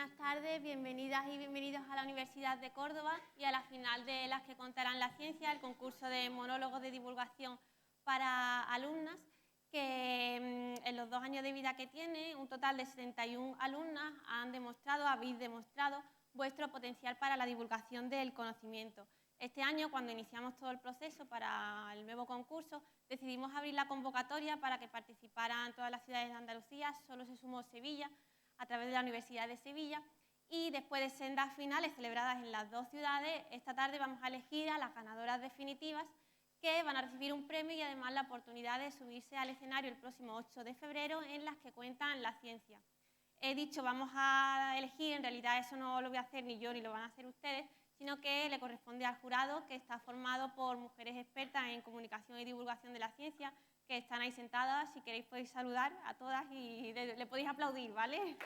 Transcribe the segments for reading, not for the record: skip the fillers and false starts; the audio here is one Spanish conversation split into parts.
Buenas tardes, bienvenidas y bienvenidos a la Universidad de Córdoba y a la final de Las que contarán la ciencia, el concurso de monólogos de divulgación para alumnas, que en los 2 años de vida que tiene, un total de 71 alumnas habéis demostrado vuestro potencial para la divulgación del conocimiento. Este año, cuando iniciamos todo el proceso para el nuevo concurso, decidimos abrir la convocatoria para que participaran todas las ciudades de Andalucía, solo se sumó Sevilla, a través de la Universidad de Sevilla, y después de sendas finales celebradas en las 2 ciudades, esta tarde vamos a elegir a las ganadoras definitivas que van a recibir un premio y además la oportunidad de subirse al escenario el próximo 8 de febrero en Las que cuentan la ciencia. He dicho vamos a elegir, en realidad eso no lo voy a hacer ni yo ni lo van a hacer ustedes, sino que le corresponde al jurado, que está formado por mujeres expertas en comunicación y divulgación de la ciencia, que están ahí sentadas. Si queréis podéis saludar a todas y le podéis aplaudir, ¿vale?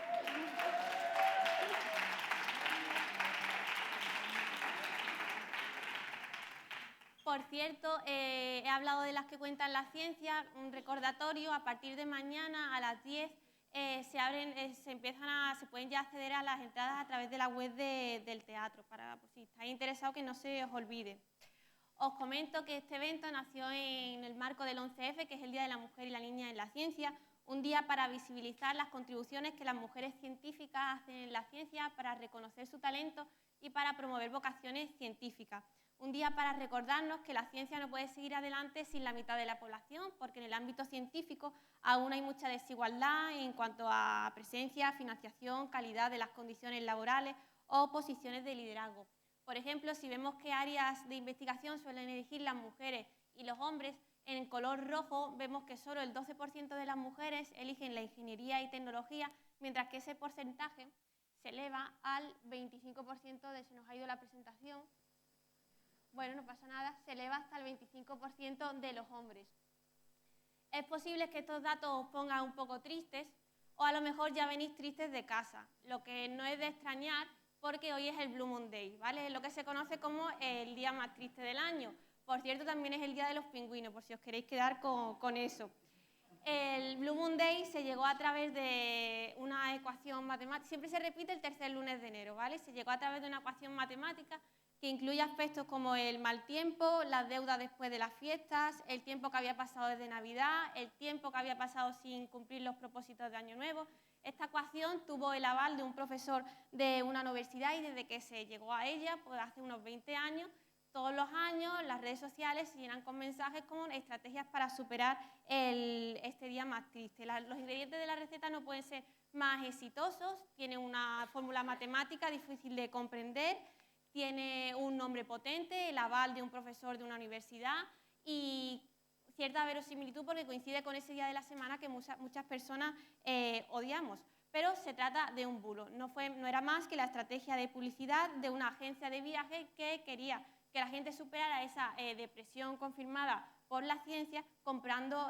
Por cierto, he hablado de Las que cuentan la ciencia, un recordatorio: a partir de mañana a las 10 se pueden ya acceder a las entradas a través de la web del teatro, para por si estáis interesados que no se os olvide. Os comento que este evento nació en el marco del 11F, que es el Día de la Mujer y la Niña en la Ciencia, un día para visibilizar las contribuciones que las mujeres científicas hacen en la ciencia, para reconocer su talento y para promover vocaciones científicas. Un día para recordarnos que la ciencia no puede seguir adelante sin la mitad de la población, porque en el ámbito científico aún hay mucha desigualdad en cuanto a presencia, financiación, calidad de las condiciones laborales o posiciones de liderazgo. Por ejemplo, si vemos que áreas de investigación suelen elegir las mujeres y los hombres, en color rojo vemos que solo el 12% de las mujeres eligen la ingeniería y tecnología, mientras que ese porcentaje se eleva al 25%, se nos ha ido la presentación. Bueno, no pasa nada, se eleva hasta el 25% de los hombres. Es posible que estos datos os pongan un poco tristes, o a lo mejor ya venís tristes de casa, lo que no es de extrañar, porque hoy es el Blue Monday, ¿vale? Es lo que se conoce como el día más triste del año. Por cierto, también es el día de los pingüinos, por si os queréis quedar con eso. El Blue Monday se llegó a través de una ecuación matemática, siempre se repite el tercer lunes de enero, ¿vale? Se llegó a través de una ecuación matemática que incluye aspectos como el mal tiempo, las deudas después de las fiestas, el tiempo que había pasado desde Navidad, el tiempo que había pasado sin cumplir los propósitos de Año Nuevo. Esta ecuación tuvo el aval de un profesor de una universidad y desde que se llegó a ella, pues hace unos 20 años, todos los años las redes sociales se llenan con mensajes con estrategias para superar este día más triste. Los ingredientes de la receta no pueden ser más exitosos, tiene una fórmula matemática difícil de comprender, tiene un nombre potente, el aval de un profesor de una universidad y cierta verosimilitud porque coincide con ese día de la semana que muchas personas odiamos. Pero se trata de un bulo, no era más que la estrategia de publicidad de una agencia de viaje que quería que la gente superara esa depresión confirmada por la ciencia comprando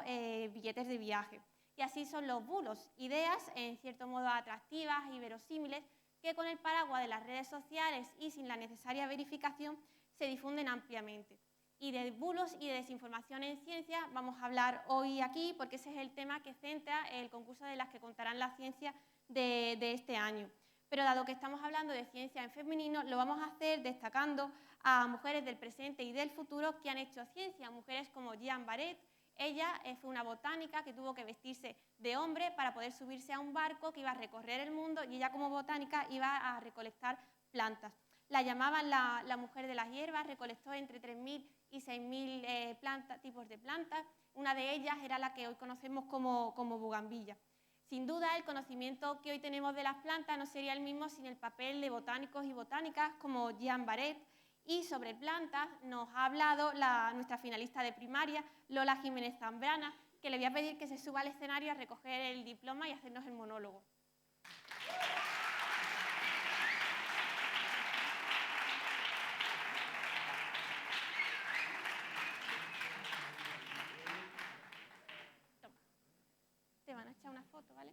billetes de viaje. Y así son los bulos, ideas en cierto modo atractivas y verosímiles que con el paraguas de las redes sociales y sin la necesaria verificación se difunden ampliamente. Y de bulos y de desinformación en ciencia vamos a hablar hoy aquí, porque ese es el tema que centra el concurso de Las que contarán la ciencia de este año. Pero dado que estamos hablando de ciencia en femenino, lo vamos a hacer destacando a mujeres del presente y del futuro que han hecho ciencia, mujeres como Jeanne Barret. Ella fue una botánica que tuvo que vestirse de hombre para poder subirse a un barco que iba a recorrer el mundo y ella como botánica iba a recolectar plantas. La llamaban la mujer de las hierbas, recolectó entre 3.000 y 6.000 tipos de plantas. Una de ellas era la que hoy conocemos como bugambilla. Sin duda, el conocimiento que hoy tenemos de las plantas no sería el mismo sin el papel de botánicos y botánicas como Jeanne Barret. Y sobre plantas nos ha hablado nuestra finalista de primaria, Lola Jiménez Zambrana, que le voy a pedir que se suba al escenario a recoger el diploma y hacernos el monólogo. Toma. Te van a echar una foto, ¿vale?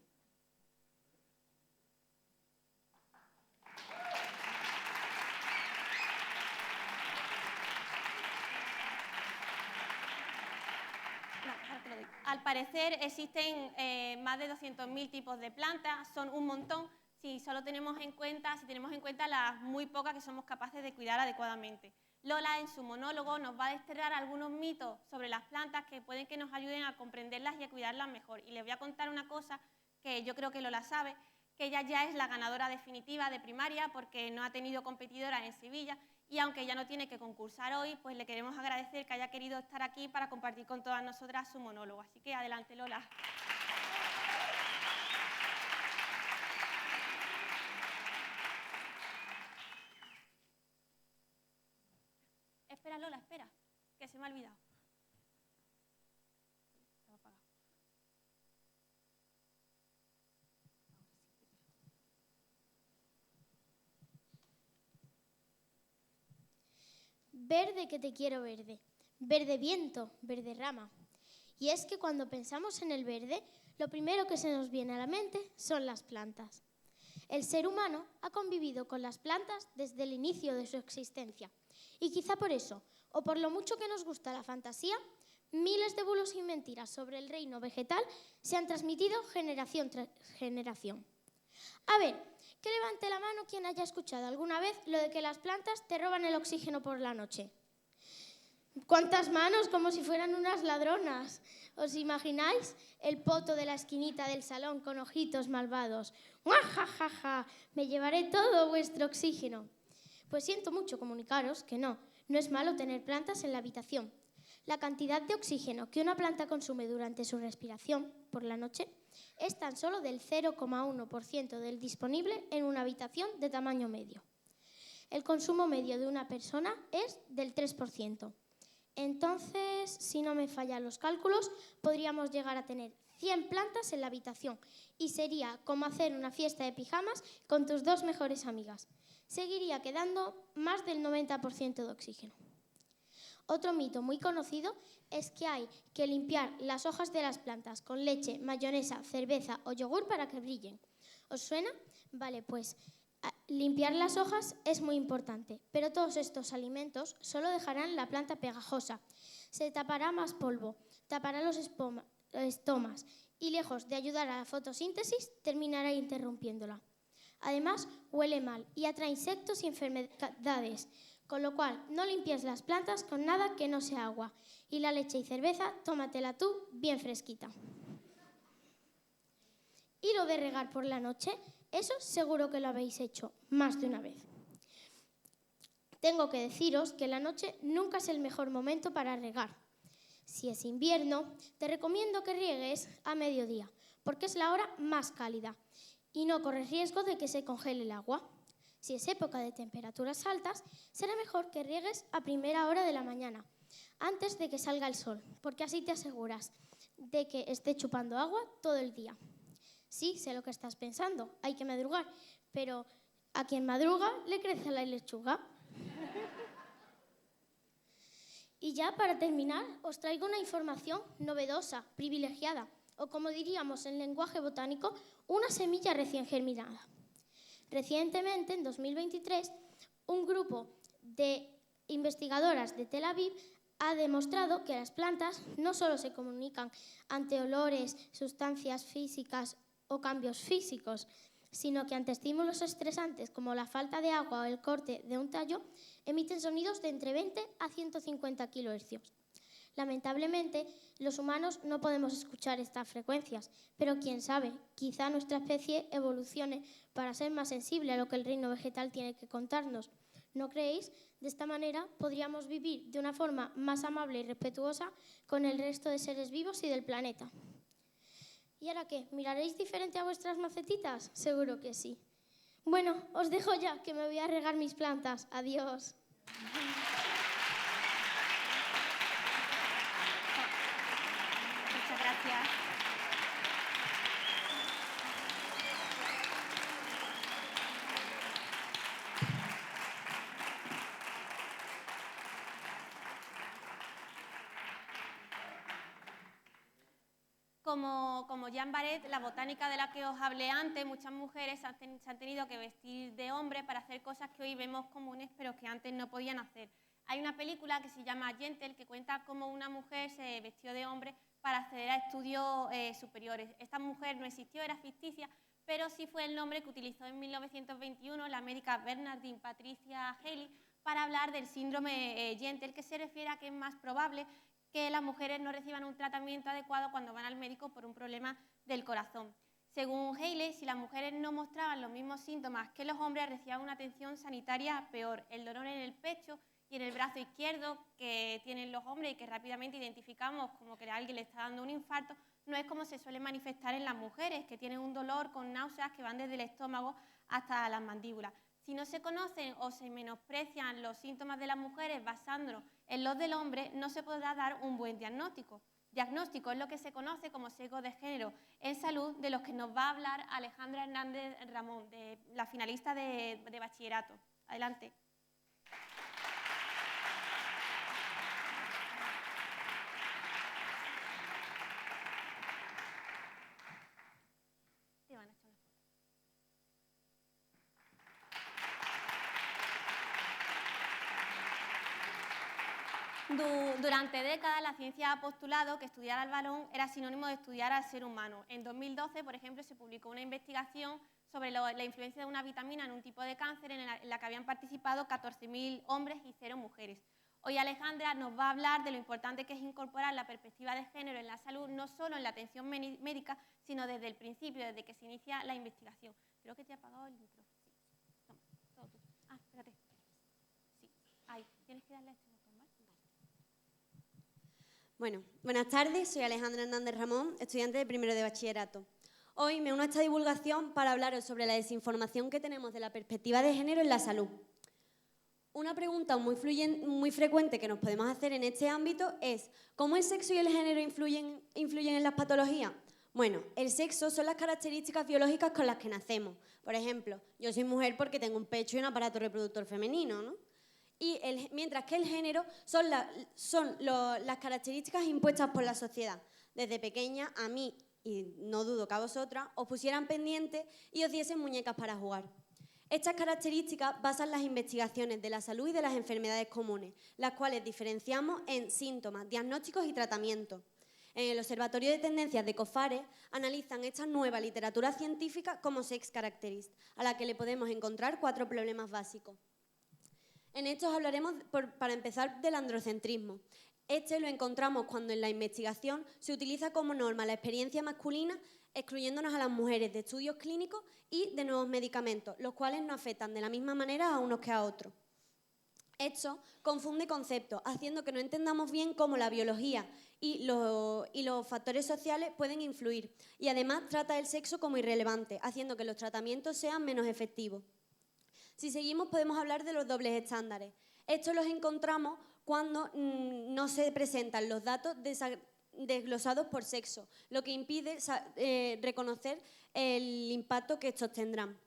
Al parecer existen más de 200.000 tipos de plantas, son un montón. Si solo tenemos en cuenta, si tenemos en cuenta las muy pocas que somos capaces de cuidar adecuadamente. Lola, en su monólogo, nos va a desterrar algunos mitos sobre las plantas que pueden que nos ayuden a comprenderlas y a cuidarlas mejor. Y les voy a contar una cosa que yo creo que Lola sabe, que ella ya es la ganadora definitiva de primaria porque no ha tenido competidora en Sevilla y aunque ella no tiene que concursar hoy, pues le queremos agradecer que haya querido estar aquí para compartir con todas nosotras su monólogo. Así que adelante, Lola. Espera, Lola, espera, que se me ha olvidado. Estaba apagado. Verde que te quiero verde, verde viento, verde rama. Y es que cuando pensamos en el verde, lo primero que se nos viene a la mente son las plantas. El ser humano ha convivido con las plantas desde el inicio de su existencia. Y quizá por eso, o por lo mucho que nos gusta la fantasía, miles de bulos y mentiras sobre el reino vegetal se han transmitido generación tras generación. A ver, que levante la mano quien haya escuchado alguna vez lo de que las plantas te roban el oxígeno por la noche. ¿Cuántas manos? Como si fueran unas ladronas. ¿Os imagináis? El poto de la esquinita del salón con ojitos malvados. ¡Guajajaja! Me llevaré todo vuestro oxígeno. Pues siento mucho comunicaros que no es malo tener plantas en la habitación. La cantidad de oxígeno que una planta consume durante su respiración por la noche es tan solo del 0,1% del disponible en una habitación de tamaño medio. El consumo medio de una persona es del 3%. Entonces, si no me fallan los cálculos, podríamos llegar a tener 100 plantas en la habitación y sería como hacer una fiesta de pijamas con tus dos mejores amigas. Seguiría quedando más del 90% de oxígeno. Otro mito muy conocido es que hay que limpiar las hojas de las plantas con leche, mayonesa, cerveza o yogur para que brillen. ¿Os suena? Vale, pues limpiar las hojas es muy importante, pero todos estos alimentos solo dejarán la planta pegajosa. Se tapará más polvo, tapará los estomas y lejos de ayudar a la fotosíntesis, terminará interrumpiéndola. Además, huele mal y atrae insectos y enfermedades, con lo cual no limpies las plantas con nada que no sea agua. Y la leche y cerveza, tómatela tú bien fresquita. Y lo de regar por la noche, eso seguro que lo habéis hecho más de una vez. Tengo que deciros que la noche nunca es el mejor momento para regar. Si es invierno, te recomiendo que riegues a mediodía, porque es la hora más cálida y no corres riesgo de que se congele el agua. Si es época de temperaturas altas, será mejor que riegues a primera hora de la mañana, antes de que salga el sol, porque así te aseguras de que esté chupando agua todo el día. Sí, sé lo que estás pensando, hay que madrugar, pero a quien madruga le crece la lechuga. Y ya para terminar, os traigo una información novedosa, privilegiada, o como diríamos en lenguaje botánico, una semilla recién germinada. Recientemente, en 2023, un grupo de investigadoras de Tel Aviv ha demostrado que las plantas no solo se comunican ante olores, sustancias físicas o cambios físicos, sino que ante estímulos estresantes como la falta de agua o el corte de un tallo, emiten sonidos de entre 20 a 150 kHz. Lamentablemente, los humanos no podemos escuchar estas frecuencias, pero quién sabe, quizá nuestra especie evolucione para ser más sensible a lo que el reino vegetal tiene que contarnos. ¿No creéis? De esta manera podríamos vivir de una forma más amable y respetuosa con el resto de seres vivos y del planeta. ¿Y ahora qué? ¿Miraréis diferente a vuestras macetitas? Seguro que sí. Bueno, os dejo ya, que me voy a regar mis plantas. Adiós. Muchas gracias. Como Jean Baret, la botánica de la que os hablé antes, muchas mujeres se han tenido que vestir de hombre para hacer cosas que hoy vemos comunes, pero que antes no podían hacer. Hay una película que se llama Gentle, que cuenta cómo una mujer se vistió de hombre para acceder a estudios superiores. Esta mujer no existió, era ficticia, pero sí fue el nombre que utilizó en 1921 la médica Bernardine Patricia Haley para hablar del síndrome Gentle, que se refiere a que es más probable que las mujeres no reciban un tratamiento adecuado cuando van al médico por un problema del corazón. Según Haley, si las mujeres no mostraban los mismos síntomas que los hombres, recibían una atención sanitaria peor. El dolor en el pecho y en el brazo izquierdo que tienen los hombres y que rápidamente identificamos como que a alguien le está dando un infarto, no es como se suele manifestar en las mujeres, que tienen un dolor con náuseas que van desde el estómago hasta las mandíbulas. Si no se conocen o se menosprecian los síntomas de las mujeres basándonos en los del hombre, no se podrá dar un buen diagnóstico. Diagnóstico es lo que se conoce como sesgo de género en salud, de los que nos va a hablar Alejandra Hernández Ramón, la finalista de bachillerato. Adelante. Durante décadas la ciencia ha postulado que estudiar al varón era sinónimo de estudiar al ser humano. En 2012, por ejemplo, se publicó una investigación sobre la influencia de una vitamina en un tipo de cáncer en la que habían participado 14.000 hombres y 0 mujeres. Hoy Alejandra nos va a hablar de lo importante que es incorporar la perspectiva de género en la salud, no solo en la atención médica, sino desde el principio, desde que se inicia la investigación. Creo que te ha apagado el micrófono. Sí. Toma, todo tú. Ah, espérate. Sí, ahí, tienes que darle a este botón, ¿vale? Bueno, buenas tardes, soy Alejandra Hernández Ramón, estudiante de primero de bachillerato. Hoy me uno a esta divulgación para hablaros sobre la desinformación que tenemos de la perspectiva de género en la salud. Una pregunta muy frecuente que nos podemos hacer en este ámbito es ¿cómo el sexo y el género influyen en las patologías? Bueno, el sexo son las características biológicas con las que nacemos. Por ejemplo, yo soy mujer porque tengo un pecho y un aparato reproductor femenino, ¿no? Mientras que el género son las características impuestas por la sociedad. Desde pequeña, a mí, y no dudo que a vosotras, os pusieran pendientes y os diesen muñecas para jugar. Estas características basan las investigaciones de la salud y de las enfermedades comunes, las cuales diferenciamos en síntomas, diagnósticos y tratamientos. En el Observatorio de Tendencias de COFARE analizan esta nueva literatura científica como sex characteristics, a la que le podemos encontrar 4 problemas básicos. En estos hablaremos, para empezar, del androcentrismo. Este lo encontramos cuando en la investigación se utiliza como norma la experiencia masculina, excluyéndonos a las mujeres de estudios clínicos y de nuevos medicamentos, los cuales no afectan de la misma manera a unos que a otros. Esto confunde conceptos, haciendo que no entendamos bien cómo la biología y los factores sociales pueden influir, y además trata el sexo como irrelevante, haciendo que los tratamientos sean menos efectivos. Si seguimos, podemos hablar de los dobles estándares. Estos los encontramos cuando no se presentan los datos desglosados por sexo, lo que impide reconocer el impacto que estos tendrán.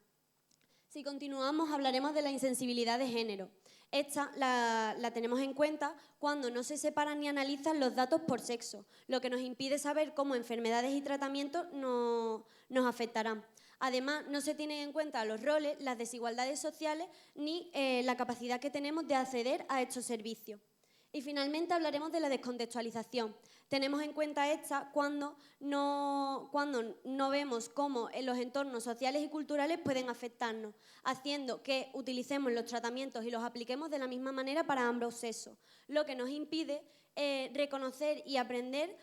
Si continuamos, hablaremos de la insensibilidad de género. Esta la tenemos en cuenta cuando no se separan ni analizan los datos por sexo, lo que nos impide saber cómo enfermedades y tratamientos nos afectarán. Además, no se tienen en cuenta los roles, las desigualdades sociales ni la capacidad que tenemos de acceder a estos servicios. Y finalmente hablaremos de la descontextualización. Tenemos en cuenta esta cuando no vemos cómo los entornos sociales y culturales pueden afectarnos, haciendo que utilicemos los tratamientos y los apliquemos de la misma manera para ambos sexos, lo que nos impide reconocer y aprender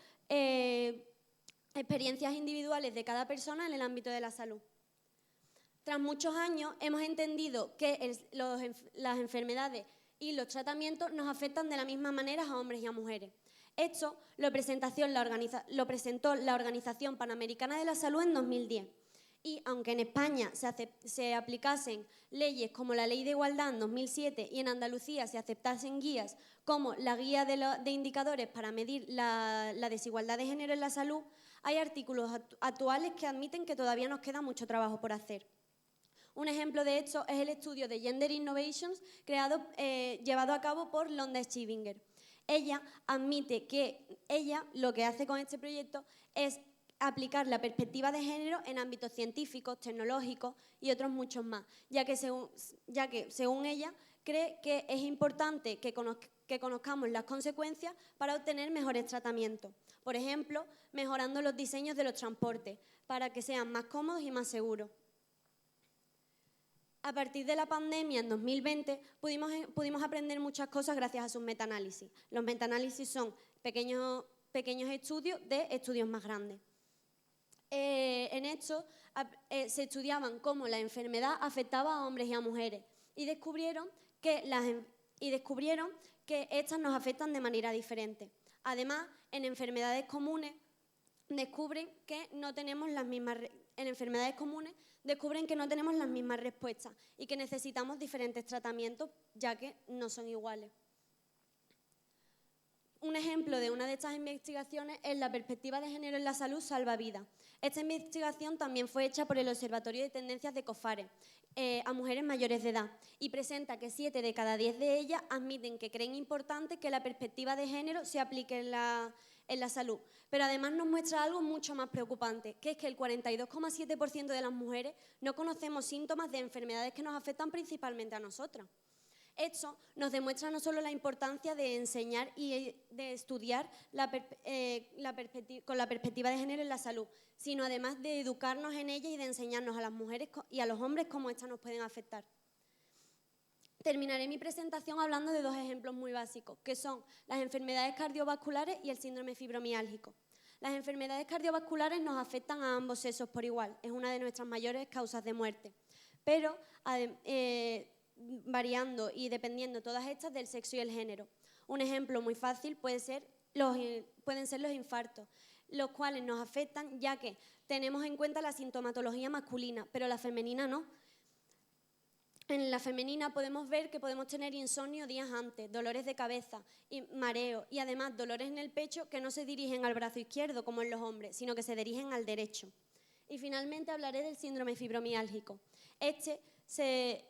experiencias individuales de cada persona en el ámbito de la salud. Tras muchos años hemos entendido que las enfermedades y los tratamientos nos afectan de la misma manera a hombres y a mujeres. Esto lo presentó la Organización Panamericana de la Salud en 2010. Y aunque en España se aplicasen leyes como la Ley de Igualdad en 2007 y en Andalucía se aceptasen guías como la Guía de Indicadores para medir la desigualdad de género en la salud, hay artículos actuales que admiten que todavía nos queda mucho trabajo por hacer. Un ejemplo de esto es el estudio de Gender Innovations llevado a cabo por Londa Schivinger. Ella admite que lo que hace con este proyecto es aplicar la perspectiva de género en ámbitos científicos, tecnológicos y otros muchos más, ya que según ella cree que es importante que conozcamos las consecuencias para obtener mejores tratamientos. Por ejemplo, mejorando los diseños de los transportes para que sean más cómodos y más seguros. A partir de la pandemia, en 2020, pudimos aprender muchas cosas gracias a sus metaanálisis. Los metaanálisis son pequeños estudios de estudios más grandes. En estos se estudiaban cómo la enfermedad afectaba a hombres y a mujeres y descubrieron que estas nos afectan de manera diferente. Además, en enfermedades comunes descubren que no tenemos las mismas respuestas y que necesitamos diferentes tratamientos, ya que no son iguales. Un ejemplo de una de estas investigaciones es la perspectiva de género en la salud salva vidas. Esta investigación también fue hecha por el Observatorio de Tendencias de COFARE a mujeres mayores de edad y presenta que 7 de cada 10 de ellas admiten que creen importante que la perspectiva de género se aplique en la salud. Pero además nos muestra algo mucho más preocupante, que es que el 42,7% de las mujeres no conocemos síntomas de enfermedades que nos afectan principalmente a nosotras. Esto nos demuestra no solo la importancia de enseñar y de estudiar con la perspectiva de género en la salud, sino además de educarnos en ella y de enseñarnos a las mujeres y a los hombres cómo éstas nos pueden afectar. Terminaré mi presentación hablando de 2 ejemplos muy básicos, que son las enfermedades cardiovasculares y el síndrome fibromiálgico. Las enfermedades cardiovasculares nos afectan a ambos sexos por igual, es una de nuestras mayores causas de muerte, pero variando y dependiendo todas estas del sexo y el género. Un ejemplo muy fácil pueden ser los infartos, los cuales nos afectan ya que tenemos en cuenta la sintomatología masculina, pero la femenina no. En la femenina podemos ver que podemos tener insomnio días antes, dolores de cabeza, y mareo y además dolores en el pecho que no se dirigen al brazo izquierdo como en los hombres, sino que se dirigen al derecho. Y finalmente hablaré del síndrome fibromiálgico. Se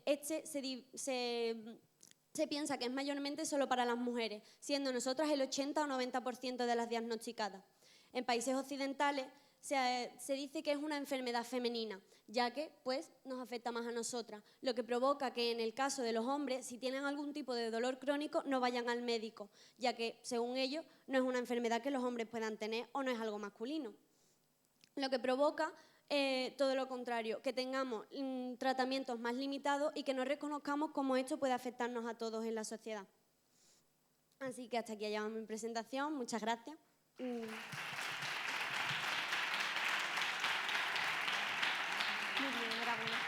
piensa que es mayormente solo para las mujeres, siendo nosotras el 80 o 90% de las diagnosticadas. En países occidentales se dice que es una enfermedad femenina, ya que pues, nos afecta más a nosotras, lo que provoca que en el caso de los hombres, si tienen algún tipo de dolor crónico, no vayan al médico, ya que, según ellos, no es una enfermedad que los hombres puedan tener o no es algo masculino. Lo que provoca todo lo contrario, que tengamos tratamientos más limitados y que no reconozcamos cómo esto puede afectarnos a todos en la sociedad. Así que hasta aquí ha llegado mi presentación. Muchas gracias. Muy bien, enhorabuena.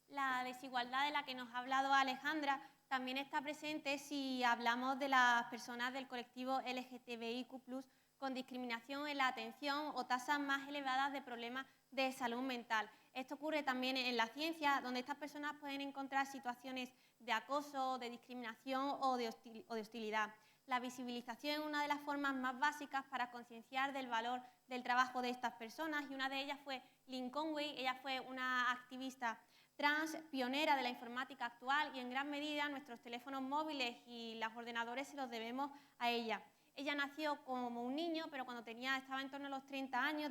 La desigualdad de la que nos ha hablado Alejandra también está presente si hablamos de las personas del colectivo LGTBIQ+, con discriminación en la atención o tasas más elevadas de problemas de salud mental. Esto ocurre también en la ciencia, donde estas personas pueden encontrar situaciones de acoso, de discriminación o de hostilidad. La visibilización es una de las formas más básicas para concienciar del valor del trabajo de estas personas, y una de ellas fue Lynn Conway. Ella fue una activista trans pionera de la informática actual, y en gran medida nuestros teléfonos móviles y los ordenadores se los debemos a ella. Ella nació como un niño, pero cuando estaba en torno a los 30 años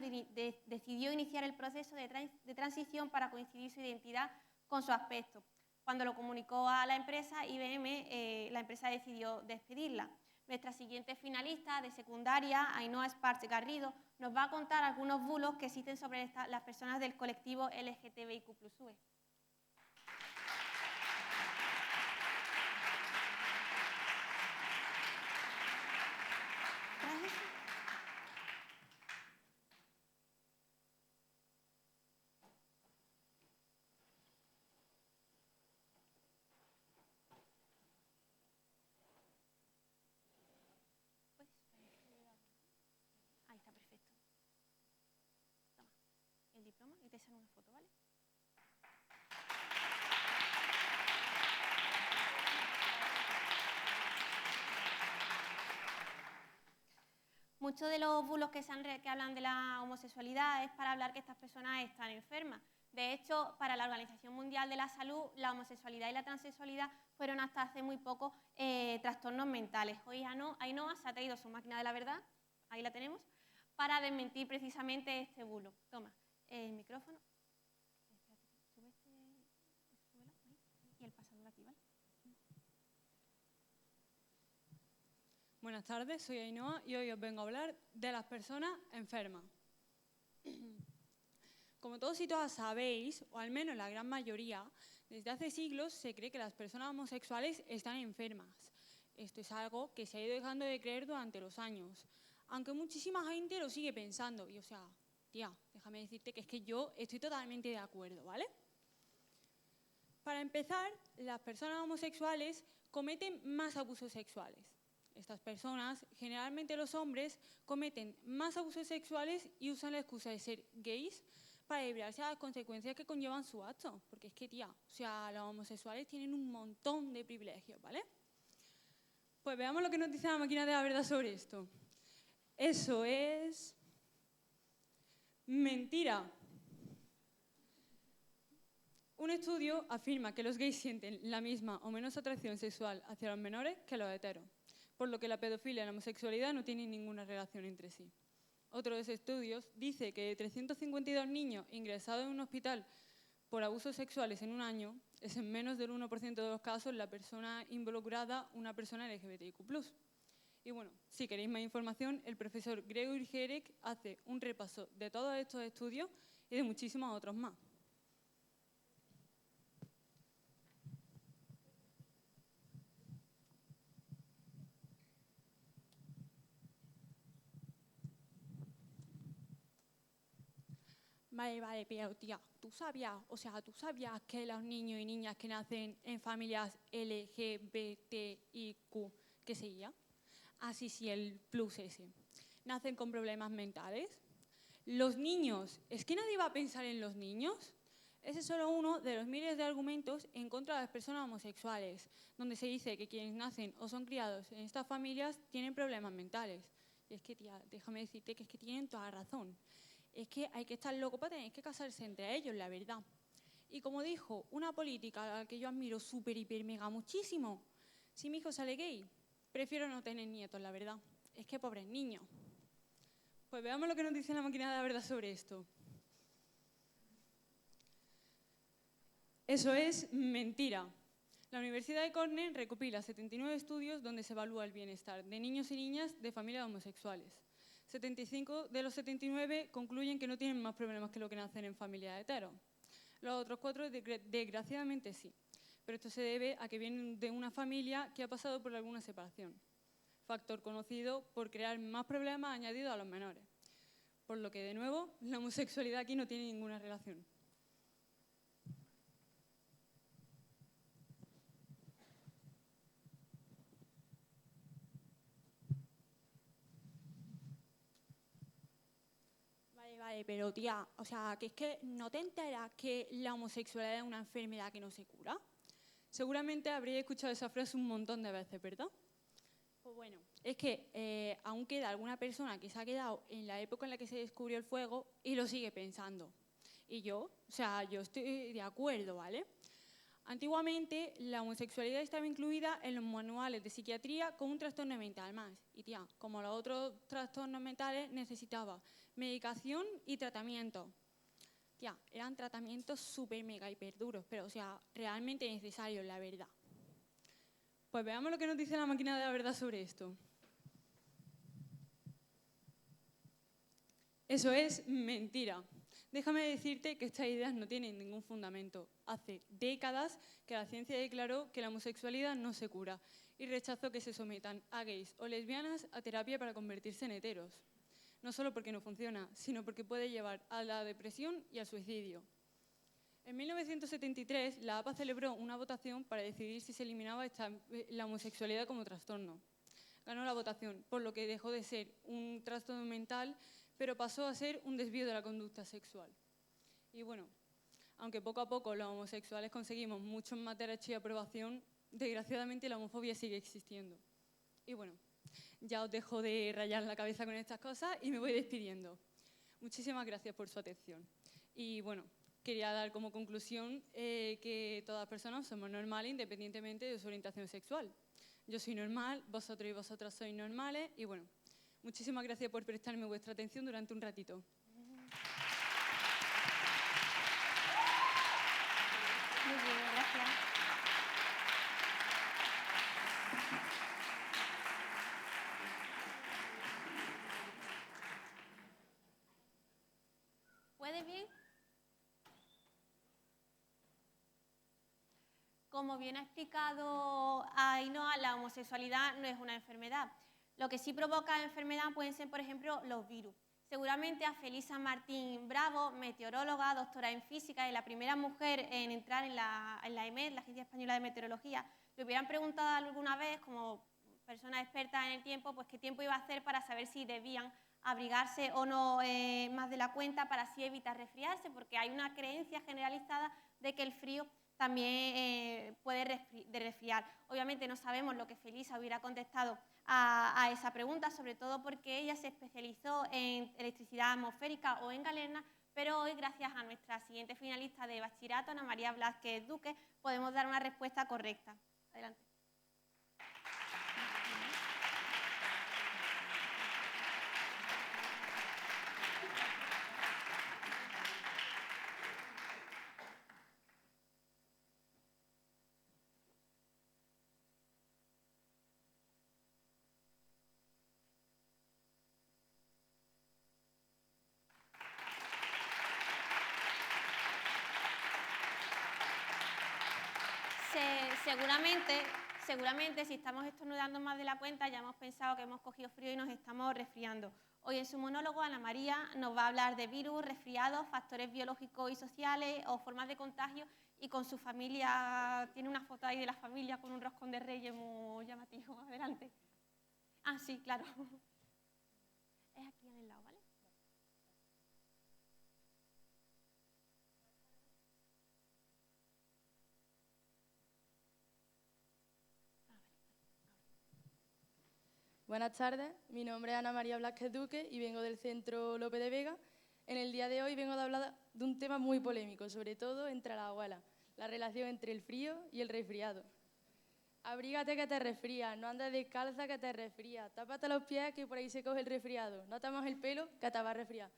decidió iniciar el proceso de transición para coincidir su identidad con su aspecto. Cuando lo comunicó a la empresa IBM, la empresa decidió despedirla. Nuestra siguiente finalista de secundaria, Ainhoa Esparz Garrido, nos va a contar algunos bulos que existen sobre las personas del colectivo LGTBIQ+UE. Ahí está, perfecto. Toma el diploma y te sale una foto, ¿vale? Muchos de los bulos que hablan de la homosexualidad es para hablar que estas personas están enfermas. De hecho, para la Organización Mundial de la Salud, la homosexualidad y la transexualidad fueron hasta hace muy poco trastornos mentales. Hoy Ainhoa se ha traído su máquina de la verdad, ahí la tenemos, para desmentir precisamente este bulo. Toma, el micrófono. Súbelo ahí, y el pasador aquí, ¿vale? Buenas tardes, soy Ainhoa y hoy os vengo a hablar de las personas enfermas. Como todos y todas sabéis, o al menos la gran mayoría, desde hace siglos se cree que las personas homosexuales están enfermas. Esto es algo que se ha ido dejando de creer durante los años, aunque muchísima gente lo sigue pensando. Y o sea, tía, déjame decirte que es que yo estoy totalmente de acuerdo, ¿vale? Para empezar, las personas homosexuales cometen más abusos sexuales. Estas personas, generalmente los hombres, cometen más abusos sexuales y usan la excusa de ser gays para librarse a las consecuencias que conllevan su acto. Porque es que, tía, o sea, los homosexuales tienen un montón de privilegios, ¿vale? Pues veamos lo que nos dice la máquina de la verdad sobre esto. Eso es mentira. Un estudio afirma que los gays sienten la misma o menos atracción sexual hacia los menores que los heteros, por lo que la pedofilia y la homosexualidad no tienen ninguna relación entre sí. Otro de esos estudios dice que de 352 niños ingresados en un hospital por abusos sexuales en un año, es en menos del 1% de los casos la persona involucrada una persona LGBTIQ+. Y bueno, si queréis más información, el profesor Gregor Jerek hace un repaso de todos estos estudios y de muchísimos otros más. Vale, pero tía, ¿tú sabías que los niños y niñas que nacen en familias LGBTIQ, qué sería? Así sí, el plus ese, nacen con problemas mentales? Los niños, ¿es que nadie va a pensar en los niños? Ese es solo uno de los miles de argumentos en contra de las personas homosexuales, donde se dice que quienes nacen o son criados en estas familias tienen problemas mentales. Y es que, tía, déjame decirte que es que tienen toda razón. Es que hay que estar loco para tener que casarse entre ellos, la verdad. Y como dijo una política a la que yo admiro súper, hiper, mega muchísimo, si mi hijo sale gay, prefiero no tener nietos, la verdad. Es que pobres niños. Pues veamos lo que nos dice la máquina de la verdad sobre esto. Eso es mentira. La Universidad de Cornell recopila 79 estudios donde se evalúa el bienestar de niños y niñas de familias homosexuales. 75 de los 79 concluyen que no tienen más problemas que lo que nacen en familias heteros. Los otros 4, desgraciadamente, sí. Pero esto se debe a que vienen de una familia que ha pasado por alguna separación. Factor conocido por crear más problemas añadidos a los menores. Por lo que, de nuevo, la homosexualidad aquí no tiene ninguna relación. Vale, pero tía, o sea, que es que ¿no te enteras que la homosexualidad es una enfermedad que no se cura? Seguramente habréis escuchado esa frase un montón de veces, ¿verdad? Pues bueno, es que aún queda alguna persona que se ha quedado en la época en la que se descubrió el fuego y lo sigue pensando. Y yo, o sea, yo estoy de acuerdo, ¿vale? Antiguamente, la homosexualidad estaba incluida en los manuales de psiquiatría como un trastorno mental más. Y tía, como los otros trastornos mentales, necesitaba medicación y tratamiento. Tía, eran tratamientos súper mega hiper duros, pero o sea, realmente necesarios, la verdad. Pues veamos lo que nos dice la máquina de la verdad sobre esto. Eso es mentira. Déjame decirte que estas ideas no tienen ningún fundamento. Hace décadas que la ciencia declaró que la homosexualidad no se cura y rechazó que se sometan a gays o lesbianas a terapia para convertirse en heteros. No solo porque no funciona, sino porque puede llevar a la depresión y al suicidio. En 1973, la APA celebró una votación para decidir si se eliminaba la homosexualidad como trastorno. Ganó la votación, por lo que dejó de ser un trastorno mental, pero pasó a ser un desvío de la conducta sexual. Y bueno, aunque poco a poco los homosexuales conseguimos muchos más derechos y aprobación, desgraciadamente la homofobia sigue existiendo. Y bueno, ya os dejo de rayar la cabeza con estas cosas y me voy despidiendo. Muchísimas gracias por su atención. Y bueno, quería dar como conclusión que todas las personas somos normales independientemente de su orientación sexual. Yo soy normal, vosotros y vosotras sois normales y bueno, Muchísimas gracias por prestarme vuestra atención durante un ratito. Muy bien, gracias. ¿Puede bien? Como bien ha explicado Ainhoa, la homosexualidad no es una enfermedad. Lo que sí provoca enfermedad pueden ser, por ejemplo, los virus. Seguramente a Felisa Martín Bravo, meteoróloga, doctora en física y la primera mujer en entrar en la EMET, la Agencia Española de Meteorología, le hubieran preguntado alguna vez, como persona experta en el tiempo, pues qué tiempo iba a hacer para saber si debían abrigarse o no más de la cuenta para así evitar resfriarse, porque hay una creencia generalizada de que el frío también puede resfriar. Obviamente no sabemos lo que Felisa hubiera contestado a esa pregunta, sobre todo porque ella se especializó en electricidad atmosférica o en galerna, pero hoy, gracias a nuestra siguiente finalista de bachillerato, Ana María Blázquez Duque, podemos dar una respuesta correcta. Adelante. Seguramente si estamos estornudando más de la cuenta ya hemos pensado que hemos cogido frío y nos estamos resfriando. Hoy en su monólogo Ana María nos va a hablar de virus, resfriados, factores biológicos y sociales o formas de contagio, y con su familia, tiene una foto ahí de la familia con un roscón de reyes muy llamativo. Adelante. Ah, sí, claro. Es aquí en el lado, ¿vale? Buenas tardes, mi nombre es Ana María Blázquez Duque y vengo del Centro Lope de Vega. En el día de hoy vengo a hablar de un tema muy polémico, sobre todo entre las abuelas, la relación entre el frío y el resfriado. Abrígate que te resfrías, no andes descalza que te resfrías, tápate los pies que por ahí se coge el resfriado, no te mojes el pelo que te va a resfriar.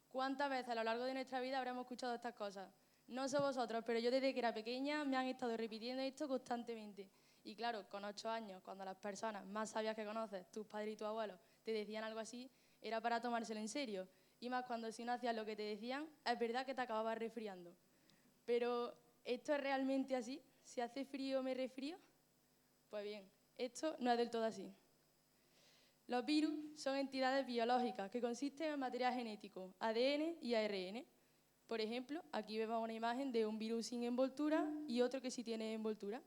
¿Cuántas veces a lo largo de nuestra vida habremos escuchado estas cosas? No sé vosotros, pero yo desde que era pequeña me han estado repitiendo esto constantemente. Y claro, con 8 años, cuando las personas más sabias que conoces, tus padres y tus abuelos, te decían algo así, era para tomárselo en serio. Y más cuando si no hacías lo que te decían, es verdad que te acababas resfriando. Pero, ¿esto es realmente así? ¿Si hace frío me resfrío? Pues bien, esto no es del todo así. Los virus son entidades biológicas que consisten en material genético, ADN y ARN. Por ejemplo, aquí vemos una imagen de un virus sin envoltura y otro que sí tiene envoltura.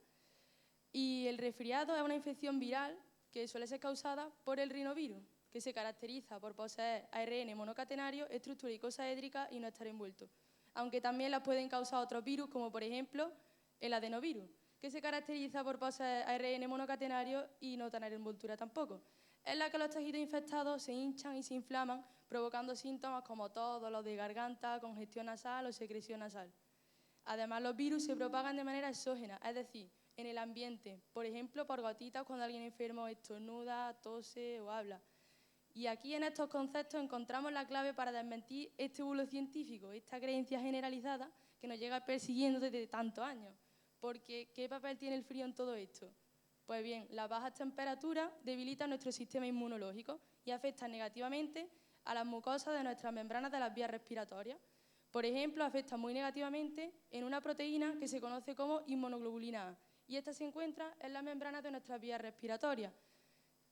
Y el resfriado es una infección viral que suele ser causada por el rinovirus, que se caracteriza por poseer ARN monocatenario, estructura icosaédrica y no estar envuelto. Aunque también las pueden causar otros virus, como por ejemplo el adenovirus, que se caracteriza por poseer ARN monocatenario y no tener envoltura tampoco. En la que los tejidos infectados se hinchan y se inflaman, provocando síntomas como tos, dolor de garganta, congestión nasal o secreción nasal. Además, los virus se propagan de manera exógena, es decir, en el ambiente, por ejemplo, por gotitas cuando alguien enfermo estornuda, tose o habla. Y aquí en estos conceptos encontramos la clave para desmentir este bulo científico, esta creencia generalizada que nos llega persiguiendo desde tantos años. Porque, ¿qué papel tiene el frío en todo esto? Pues bien, las bajas temperaturas debilitan nuestro sistema inmunológico y afectan negativamente a las mucosas de nuestras membranas de las vías respiratorias. Por ejemplo, afecta muy negativamente en una proteína que se conoce como inmunoglobulina A, y esta se encuentra en las membranas de nuestras vías respiratorias.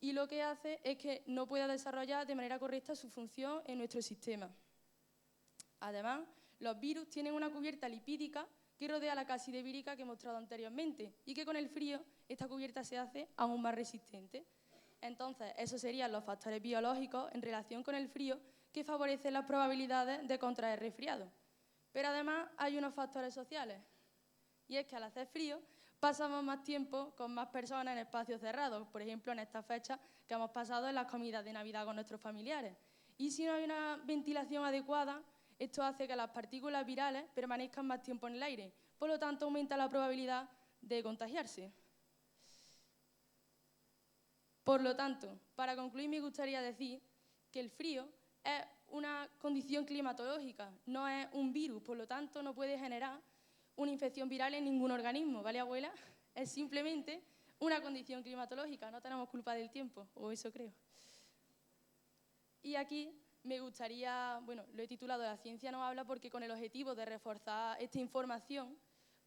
Y lo que hace es que no pueda desarrollar de manera correcta su función en nuestro sistema. Además, los virus tienen una cubierta lipídica que rodea la cápside vírica que he mostrado anteriormente y que con el frío esta cubierta se hace aún más resistente. Entonces, esos serían los factores biológicos en relación con el frío que favorecen las probabilidades de contraer resfriado. Pero además hay unos factores sociales, y es que al hacer frío pasamos más tiempo con más personas en espacios cerrados, por ejemplo en estas fechas que hemos pasado en las comidas de Navidad con nuestros familiares. Y si no hay una ventilación adecuada, esto hace que las partículas virales permanezcan más tiempo en el aire, por lo tanto aumenta la probabilidad de contagiarse. Por lo tanto, para concluir me gustaría decir que el frío es una condición climatológica, no es un virus, por lo tanto no puede generar una infección viral en ningún organismo, ¿vale, abuela? Es simplemente una condición climatológica, no tenemos culpa del tiempo, o eso creo. Y aquí me gustaría, bueno, lo he titulado La ciencia no habla porque con el objetivo de reforzar esta información,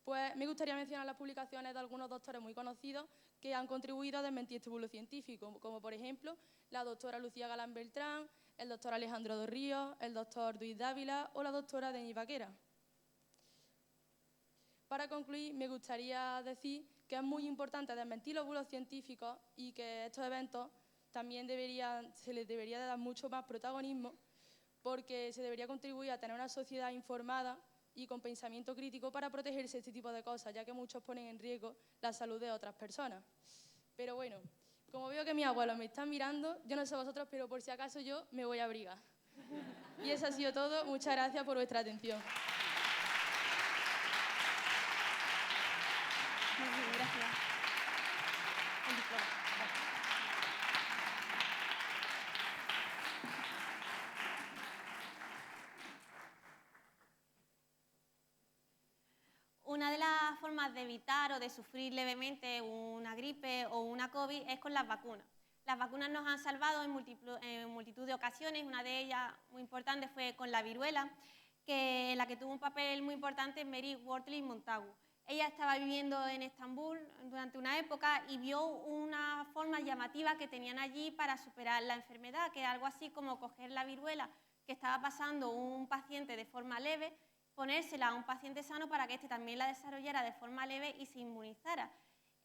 pues me gustaría mencionar las publicaciones de algunos doctores muy conocidos que han contribuido a desmentir este bulo científico, como por ejemplo la doctora Lucía Galán Beltrán, el doctor Alejandro dos Ríos, el doctor Duis Dávila o la doctora Denis Baquera. Para concluir, me gustaría decir que es muy importante desmentir los bulos científicos y que estos eventos también se les debería de dar mucho más protagonismo porque se debería contribuir a tener una sociedad informada y con pensamiento crítico para protegerse de este tipo de cosas, ya que muchos ponen en riesgo la salud de otras personas. Pero bueno, como veo que mis abuelos me están mirando, yo no sé vosotros, pero por si acaso yo me voy a abrigar. Y eso ha sido todo. Muchas gracias por vuestra atención. Gracias. Una de las formas de evitar o de sufrir levemente una gripe o una COVID es con las vacunas. Las vacunas nos han salvado en multitud de ocasiones, una de ellas muy importante fue con la viruela, en la que tuvo un papel muy importante Mary Wortley Montagu. Ella estaba viviendo en Estambul durante una época y vio una forma llamativa que tenían allí para superar la enfermedad, que era algo así como coger la viruela que estaba pasando un paciente de forma leve, ponérsela a un paciente sano para que éste también la desarrollara de forma leve y se inmunizara.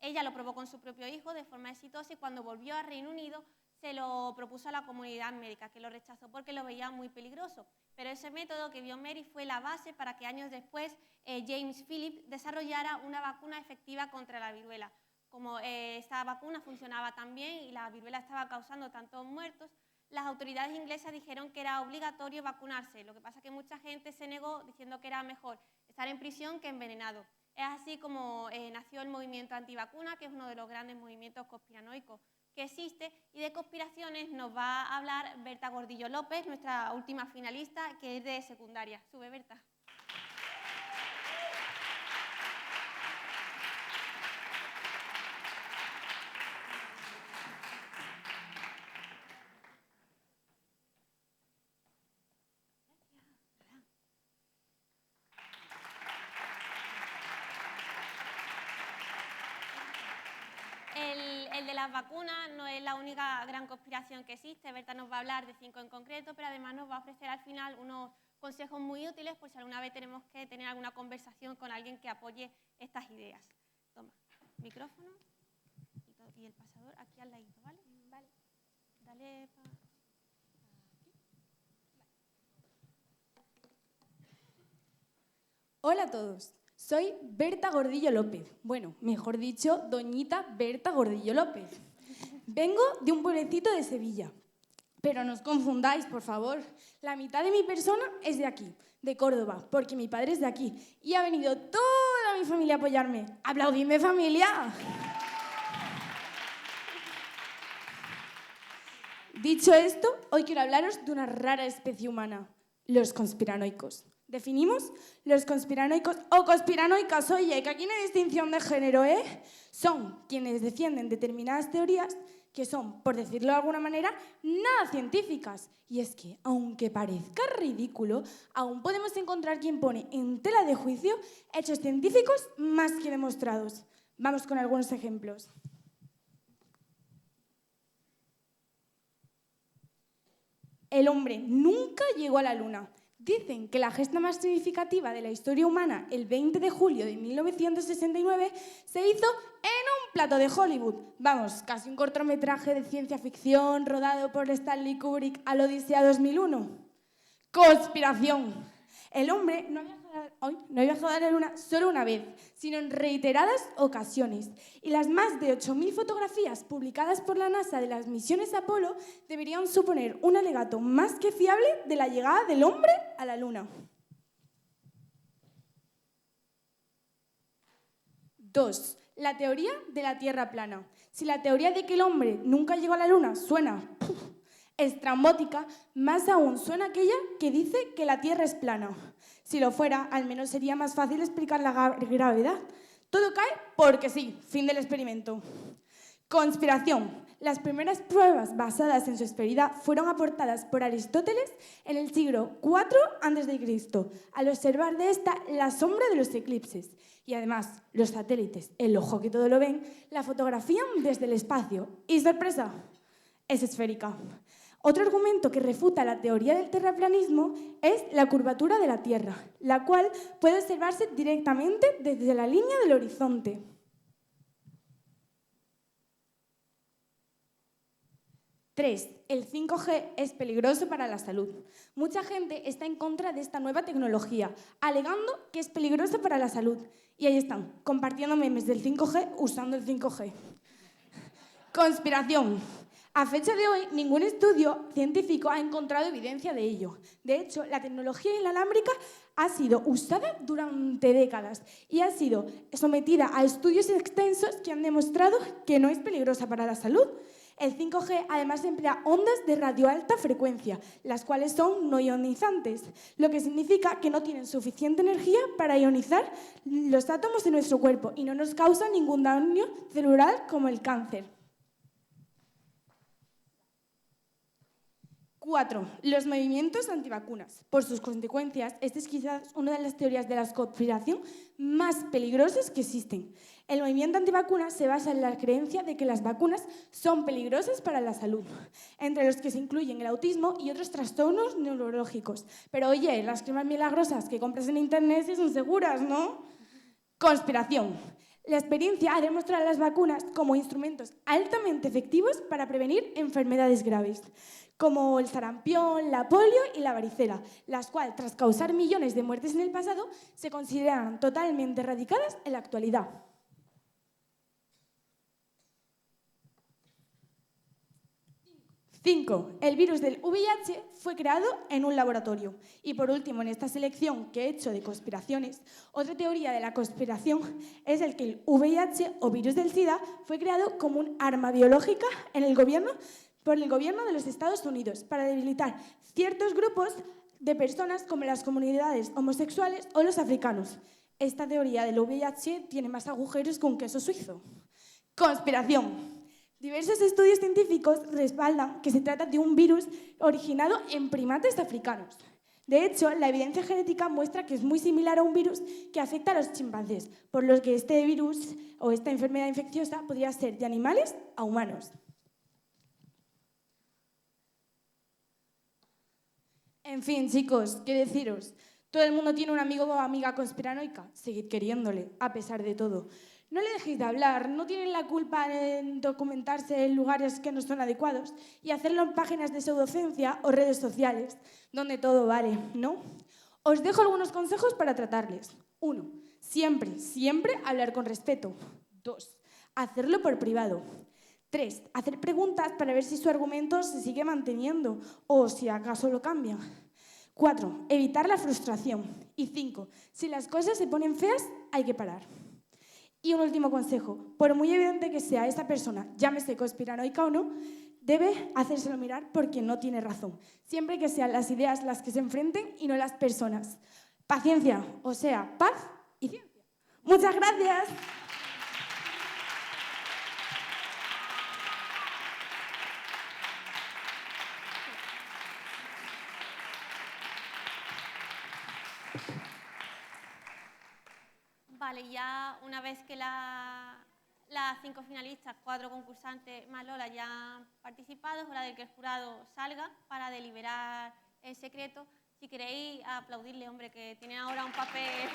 Ella lo probó con su propio hijo de forma exitosa y cuando volvió a Reino Unido se lo propuso a la comunidad médica, que lo rechazó porque lo veía muy peligroso. Pero ese método que vio Mary fue la base para que años después James Phillips desarrollara una vacuna efectiva contra la viruela. Como esta vacuna funcionaba tan bien y la viruela estaba causando tantos muertos, las autoridades inglesas dijeron que era obligatorio vacunarse. Lo que pasa es que mucha gente se negó diciendo que era mejor estar en prisión que envenenado. Es así como nació el movimiento antivacuna, que es uno de los grandes movimientos conspiranoicos que existe, y de conspiraciones nos va a hablar Berta Gordillo López, nuestra última finalista, que es de secundaria. Sube, Berta. El de las vacunas no es la única gran conspiración que existe. Berta nos va a hablar de 5 en concreto, pero además nos va a ofrecer al final unos consejos muy útiles por si alguna vez tenemos que tener alguna conversación con alguien que apoye estas ideas. Toma, micrófono y el pasador aquí al ladito, ¿vale? Vale. Dale para aquí. Hola a todos. Soy Berta Gordillo López. Bueno, mejor dicho, doñita Berta Gordillo López. Vengo de un pueblecito de Sevilla. Pero no os confundáis, por favor. La mitad de mi persona es de aquí, de Córdoba, porque mi padre es de aquí. Y ha venido toda mi familia a apoyarme. ¡Aplaudidme, familia! Dicho esto, hoy quiero hablaros de una rara especie humana, los conspiranoicos. Definimos los conspiranoicos o conspiranoicas, oye, que aquí no hay distinción de género, ¿eh? Son quienes defienden determinadas teorías que son, por decirlo de alguna manera, nada científicas. Y es que, aunque parezca ridículo, aún podemos encontrar quien pone en tela de juicio hechos científicos más que demostrados. Vamos con algunos ejemplos. El hombre nunca llegó a la luna. Dicen que la gesta más significativa de la historia humana, el 20 de julio de 1969, se hizo en un plato de Hollywood. Vamos, casi un cortometraje de ciencia ficción rodado por Stanley Kubrick al Odisea 2001. ¡Conspiración! El hombre no ha viajado a la luna solo una vez, sino en reiteradas ocasiones. Y las más de 8.000 fotografías publicadas por la NASA de las misiones Apolo deberían suponer un alegato más que fiable de la llegada del hombre a la luna. 2. La teoría de la Tierra plana. Si la teoría de que el hombre nunca llegó a la luna suena estrambótica, más aún suena aquella que dice que la Tierra es plana. Si lo fuera, al menos sería más fácil explicar la gravedad. Todo cae porque sí, fin del experimento. Conspiración. Las primeras pruebas basadas en su esferidad fueron aportadas por Aristóteles en el siglo IV a.C., al observar de esta la sombra de los eclipses. Y además, los satélites, el ojo que todo lo ven, la fotografían desde el espacio. Y ¡sorpresa! Es esférica. Otro argumento que refuta la teoría del terraplanismo es la curvatura de la Tierra, la cual puede observarse directamente desde la línea del horizonte. 3. El 5G es peligroso para la salud. Mucha gente está en contra de esta nueva tecnología, alegando que es peligrosa para la salud. Y ahí están, compartiendo memes del 5G usando el 5G. Conspiración. A fecha de hoy, ningún estudio científico ha encontrado evidencia de ello. De hecho, la tecnología inalámbrica ha sido usada durante décadas y ha sido sometida a estudios extensos que han demostrado que no es peligrosa para la salud. El 5G además emplea ondas de radio alta frecuencia, las cuales son no ionizantes, lo que significa que no tienen suficiente energía para ionizar los átomos de nuestro cuerpo y no nos causan ningún daño celular como el cáncer. 4. Los movimientos antivacunas. Por sus consecuencias, esta es quizás una de las teorías de la conspiración más peligrosas que existen. El movimiento antivacunas se basa en la creencia de que las vacunas son peligrosas para la salud, entre los que se incluyen el autismo y otros trastornos neurológicos. Pero oye, las cremas milagrosas que compras en internet sí son seguras, ¿no? Conspiración. La experiencia ha demostrado las vacunas como instrumentos altamente efectivos para prevenir enfermedades graves, como el sarampión, la polio y la varicela, las cuales, tras causar millones de muertes en el pasado, se consideran totalmente erradicadas en la actualidad. 5. El virus del VIH fue creado en un laboratorio. Y por último, en esta selección que he hecho de conspiraciones, otra teoría de la conspiración es el que el VIH o virus del SIDA fue creado como un arma biológica por el gobierno de los Estados Unidos para debilitar ciertos grupos de personas como las comunidades homosexuales o los africanos. Esta teoría del VIH tiene más agujeros que un queso suizo. Conspiración. Diversos estudios científicos respaldan que se trata de un virus originado en primates africanos. De hecho, la evidencia genética muestra que es muy similar a un virus que afecta a los chimpancés, por lo que este virus o esta enfermedad infecciosa podría ser de animales a humanos. En fin, chicos, ¿qué deciros? Todo el mundo tiene un amigo o amiga conspiranoica. Seguid queriéndole, a pesar de todo. No le dejéis de hablar, no tienen la culpa de documentarse en lugares que no son adecuados y hacerlo en páginas de pseudocencia o redes sociales, donde todo vale, ¿no? Os dejo algunos consejos para tratarles. 1. Siempre hablar con respeto. 2. Hacerlo por privado. 3. Hacer preguntas para ver si su argumento se sigue manteniendo o si acaso lo cambia. 4. Evitar la frustración. Y 5. Si las cosas se ponen feas, hay que parar. Y un último consejo, por muy evidente que sea esa persona, llámese conspiranoica o no, debe hacérselo mirar porque no tiene razón. Siempre que sean las ideas las que se enfrenten y no las personas. Paciencia, o sea, paz y ciencia. ¡Muchas gracias! Vale, ya una vez que las 5 finalistas, 4 concursantes más Lola ya han participado, es hora de que el jurado salga para deliberar el secreto. Si queréis aplaudirle, hombre, que tienen ahora un papel.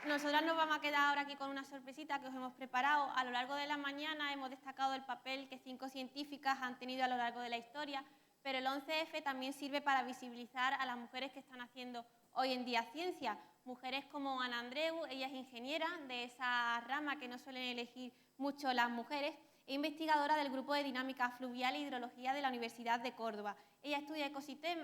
Nosotras nos vamos a quedar ahora aquí con una sorpresita que os hemos preparado. A lo largo de la mañana hemos destacado el papel que 5 científicas han tenido a lo largo de la historia, pero el 11F también sirve para visibilizar a las mujeres que están haciendo hoy en día ciencia. Mujeres como Ana Andreu, ella es ingeniera de esa rama que no suelen elegir mucho las mujeres, e investigadora del Grupo de Dinámica Fluvial e Hidrología de la Universidad de Córdoba. Ella estudia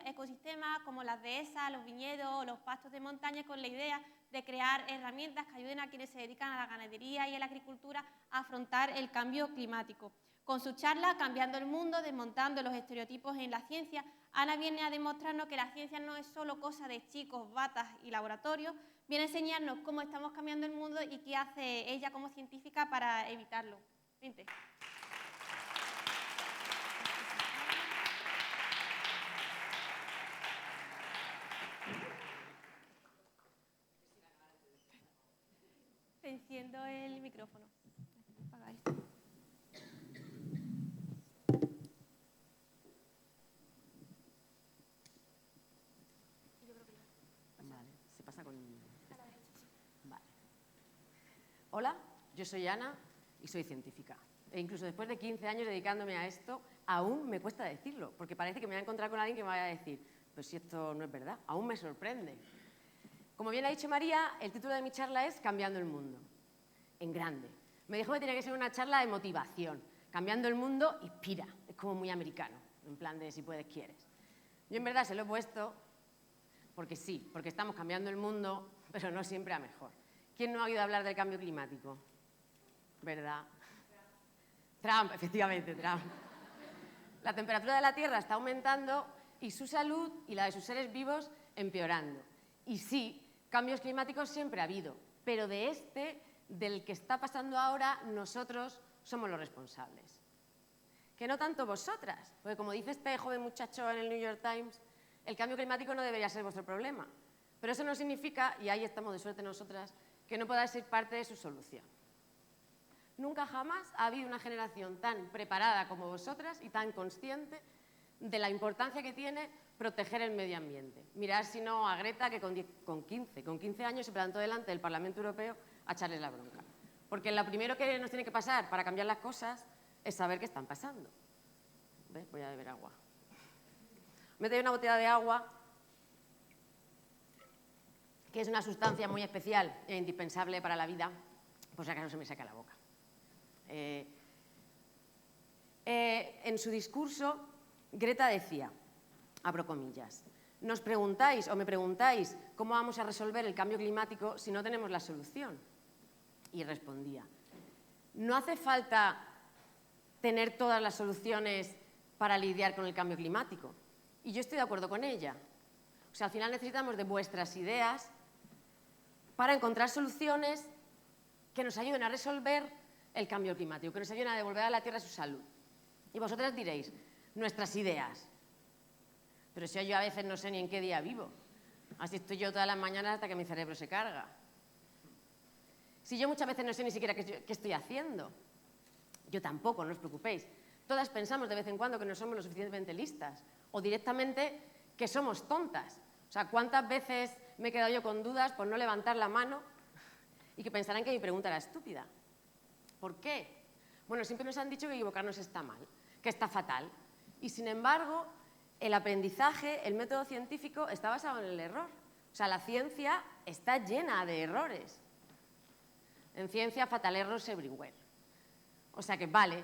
ecosistemas como las dehesas, los viñedos o los pastos de montaña con la idea de crear herramientas que ayuden a quienes se dedican a la ganadería y a la agricultura a afrontar el cambio climático. Con su charla Cambiando el mundo, desmontando los estereotipos en la ciencia, Ana viene a demostrarnos que la ciencia no es solo cosa de chicos, batas y laboratorios, viene a enseñarnos cómo estamos cambiando el mundo y qué hace ella como científica para evitarlo. Vente. Te enciendo el micrófono. Apaga esto. Vale, se pasa con... Vale. Hola, yo soy Ana y soy científica. E incluso después de 15 años dedicándome a esto, aún me cuesta decirlo, porque parece que me voy a encontrar con alguien que me vaya a decir, pues si esto no es verdad, aún me sorprende. Como bien ha dicho María, el título de mi charla es Cambiando el mundo, en grande. Me dijo que tenía que ser una charla de motivación. Cambiando el mundo inspira, es como muy americano, en plan de si puedes, quieres. Yo en verdad se lo he puesto porque sí, porque estamos cambiando el mundo, pero no siempre a mejor. ¿Quién no ha oído hablar del cambio climático? ¿Verdad? Trump, efectivamente, Trump. La temperatura de la Tierra está aumentando y su salud y la de sus seres vivos empeorando. Y sí, cambios climáticos siempre ha habido, pero de del que está pasando ahora, nosotros somos los responsables. Que no tanto vosotras, porque como dice este joven muchacho en el New York Times, el cambio climático no debería ser vuestro problema. Pero eso no significa, y ahí estamos de suerte nosotras, que no podáis ser parte de su solución. Nunca jamás ha habido una generación tan preparada como vosotras y tan consciente de la importancia que tiene proteger el medio ambiente. Mirad si no a Greta, que con 15 años se plantó delante del Parlamento Europeo a echarles la bronca. Porque lo primero que nos tiene que pasar para cambiar las cosas es saber qué están pasando. ¿Ves? Voy a beber agua. Me traigo una botella de agua, que es una sustancia muy especial e indispensable para la vida, por si acaso se me saca la boca. En su discurso, Greta decía, abro comillas, nos preguntáis o me preguntáis cómo vamos a resolver el cambio climático si no tenemos la solución. Y respondía, no hace falta tener todas las soluciones para lidiar con el cambio climático. Y yo estoy de acuerdo con ella. O sea, al final necesitamos de vuestras ideas para encontrar soluciones que nos ayuden a resolver el cambio climático, que nos ayuden a devolver a la Tierra su salud. Y vosotras diréis, nuestras ideas. Pero si yo a veces no sé ni en qué día vivo. Así estoy yo todas las mañanas hasta que mi cerebro se carga. Si yo muchas veces no sé ni siquiera qué estoy haciendo. Yo tampoco, no os preocupéis. Todas pensamos de vez en cuando que no somos lo suficientemente listas. O directamente que somos tontas. O sea, ¿cuántas veces me he quedado yo con dudas por no levantar la mano y que pensarán que mi pregunta era estúpida? ¿Por qué? Bueno, siempre nos han dicho que equivocarnos está mal, que está fatal. Y sin embargo, el aprendizaje, el método científico está basado en el error. O sea, la ciencia está llena de errores. En ciencia, fatal errors everywhere. O sea que vale,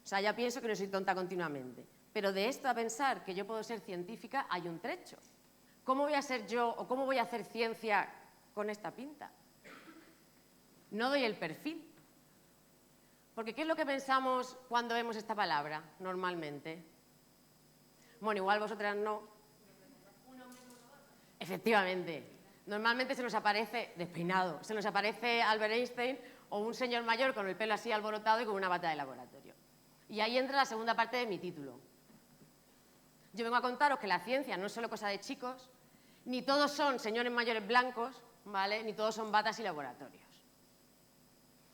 o sea, ya pienso que no soy tonta continuamente. Pero de esto a pensar que yo puedo ser científica hay un trecho. ¿Cómo voy a ser yo o cómo voy a hacer ciencia con esta pinta? No doy el perfil. Porque ¿qué es lo que pensamos cuando vemos esta palabra, normalmente? Bueno, igual vosotras no. Efectivamente. Normalmente se nos aparece despeinado, se nos aparece Albert Einstein o un señor mayor con el pelo así alborotado y con una bata de laboratorio. Y ahí entra la segunda parte de mi título. Yo vengo a contaros que la ciencia no es solo cosa de chicos, ni todos son señores mayores blancos, ¿vale? Ni todos son batas y laboratorios.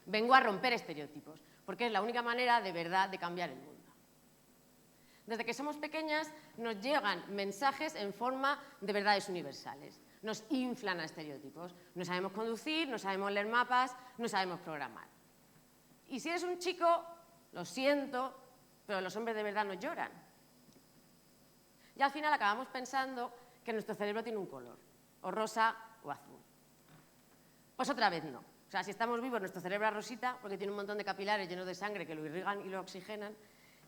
Vengo a romper estereotipos, porque es la única manera de verdad de cambiar el mundo. Desde que somos pequeñas nos llegan mensajes en forma de verdades universales. Nos inflan a estereotipos. No sabemos conducir, no sabemos leer mapas, no sabemos programar. Y si eres un chico, lo siento, pero los hombres de verdad no lloran. Y al final acabamos pensando que nuestro cerebro tiene un color, o rosa o azul. Pues otra vez no. O sea, si estamos vivos, nuestro cerebro es rosita, porque tiene un montón de capilares llenos de sangre que lo irrigan y lo oxigenan.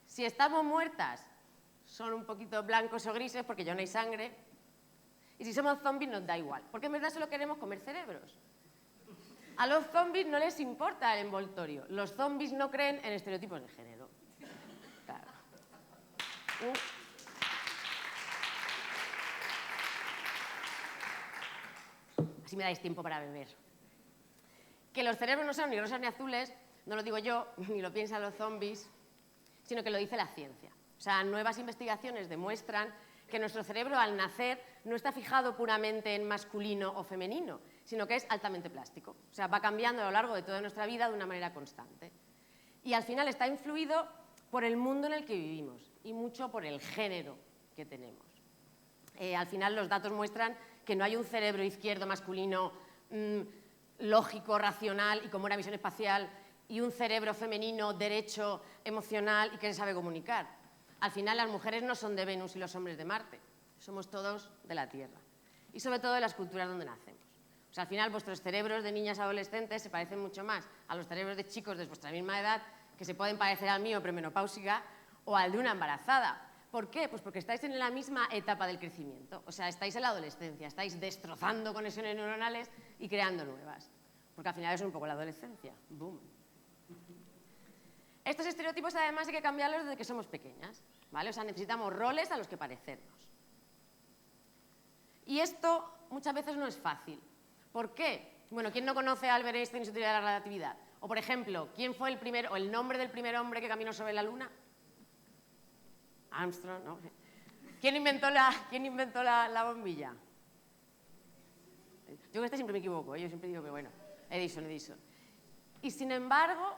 Si estamos muertas, son un poquito blancos o grises, porque ya no hay sangre. Y si somos zombies, nos da igual, porque en verdad solo queremos comer cerebros. A los zombies no les importa el envoltorio. Los zombies no creen en estereotipos de género. Claro. Así me dais tiempo para beber. Que los cerebros no son ni rosas ni azules, no lo digo yo, ni lo piensan los zombies, sino que lo dice la ciencia. O sea, nuevas investigaciones demuestran que nuestro cerebro al nacer no está fijado puramente en masculino o femenino, sino que es altamente plástico. O sea, va cambiando a lo largo de toda nuestra vida de una manera constante. Y al final está influido por el mundo en el que vivimos y mucho por el género que tenemos. Al final los datos muestran que no hay un cerebro izquierdo masculino lógico, racional y con buena visión espacial y un cerebro femenino derecho, emocional y que se sabe comunicar. Al final las mujeres no son de Venus y los hombres de Marte, somos todos de la Tierra y sobre todo de las culturas donde nacemos. O sea, al final vuestros cerebros de niñas adolescentes se parecen mucho más a los cerebros de chicos de vuestra misma edad que se pueden parecer al mío premenopáusica o al de una embarazada. ¿Por qué? Pues porque estáis en la misma etapa del crecimiento, o sea, estáis en la adolescencia, estáis destrozando conexiones neuronales y creando nuevas, porque al final es un poco la adolescencia. Boom. Estos estereotipos además hay que cambiarlos desde que somos pequeñas, ¿vale? O sea, necesitamos roles a los que parecernos. Y esto muchas veces no es fácil. ¿Por qué? Bueno, ¿quién no conoce a Albert Einstein y su teoría de la relatividad? O, por ejemplo, ¿quién fue el primer, o el nombre del primer hombre que caminó sobre la Luna? Armstrong, ¿no? ¿Quién inventó la bombilla? Yo que siempre me equivoco, yo siempre digo que, bueno, Edison. Y sin embargo,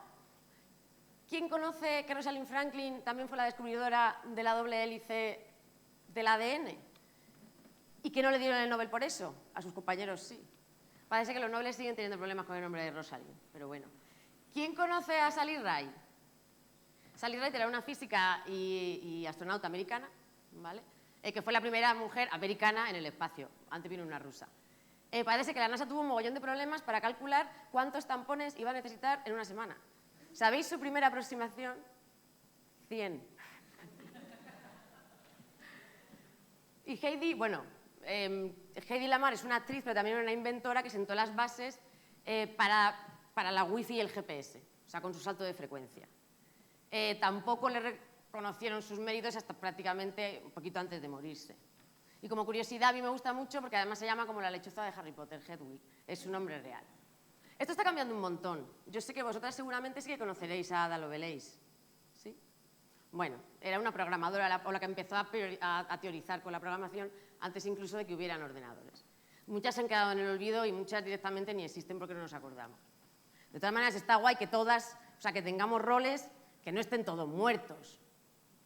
¿quién conoce que Rosalind Franklin también fue la descubridora de la doble hélice del ADN? ¿Y que no le dieron el Nobel por eso? A sus compañeros sí. Parece que los nobles siguen teniendo problemas con el nombre de Rosalind, pero bueno. ¿Quién conoce a Sally Ride? Sally Ride era una física y astronauta americana, ¿vale? Que fue la primera mujer americana en el espacio. Antes vino una rusa. Parece que la NASA tuvo un mogollón de problemas para calcular cuántos tampones iba a necesitar en una semana. ¿Sabéis su primera aproximación? 100. Y Heidi, bueno, Heidi Lamar es una actriz, pero también una inventora que sentó las bases para la Wi-Fi y el GPS, o sea, con su salto de frecuencia. Tampoco le reconocieron sus méritos hasta prácticamente un poquito antes de morirse. Y como curiosidad, a mí me gusta mucho porque además se llama como la lechuza de Harry Potter, Hedwig, es su nombre real. Esto está cambiando un montón. Yo sé que vosotras seguramente sí que conoceréis a Ada Lovelace. ¿Sí? Bueno, era una programadora o la que empezó a teorizar con la programación antes incluso de que hubieran ordenadores. Muchas se han quedado en el olvido y muchas directamente ni existen porque no nos acordamos. De todas maneras, está guay que todas, o sea, que tengamos roles que no estén todos muertos.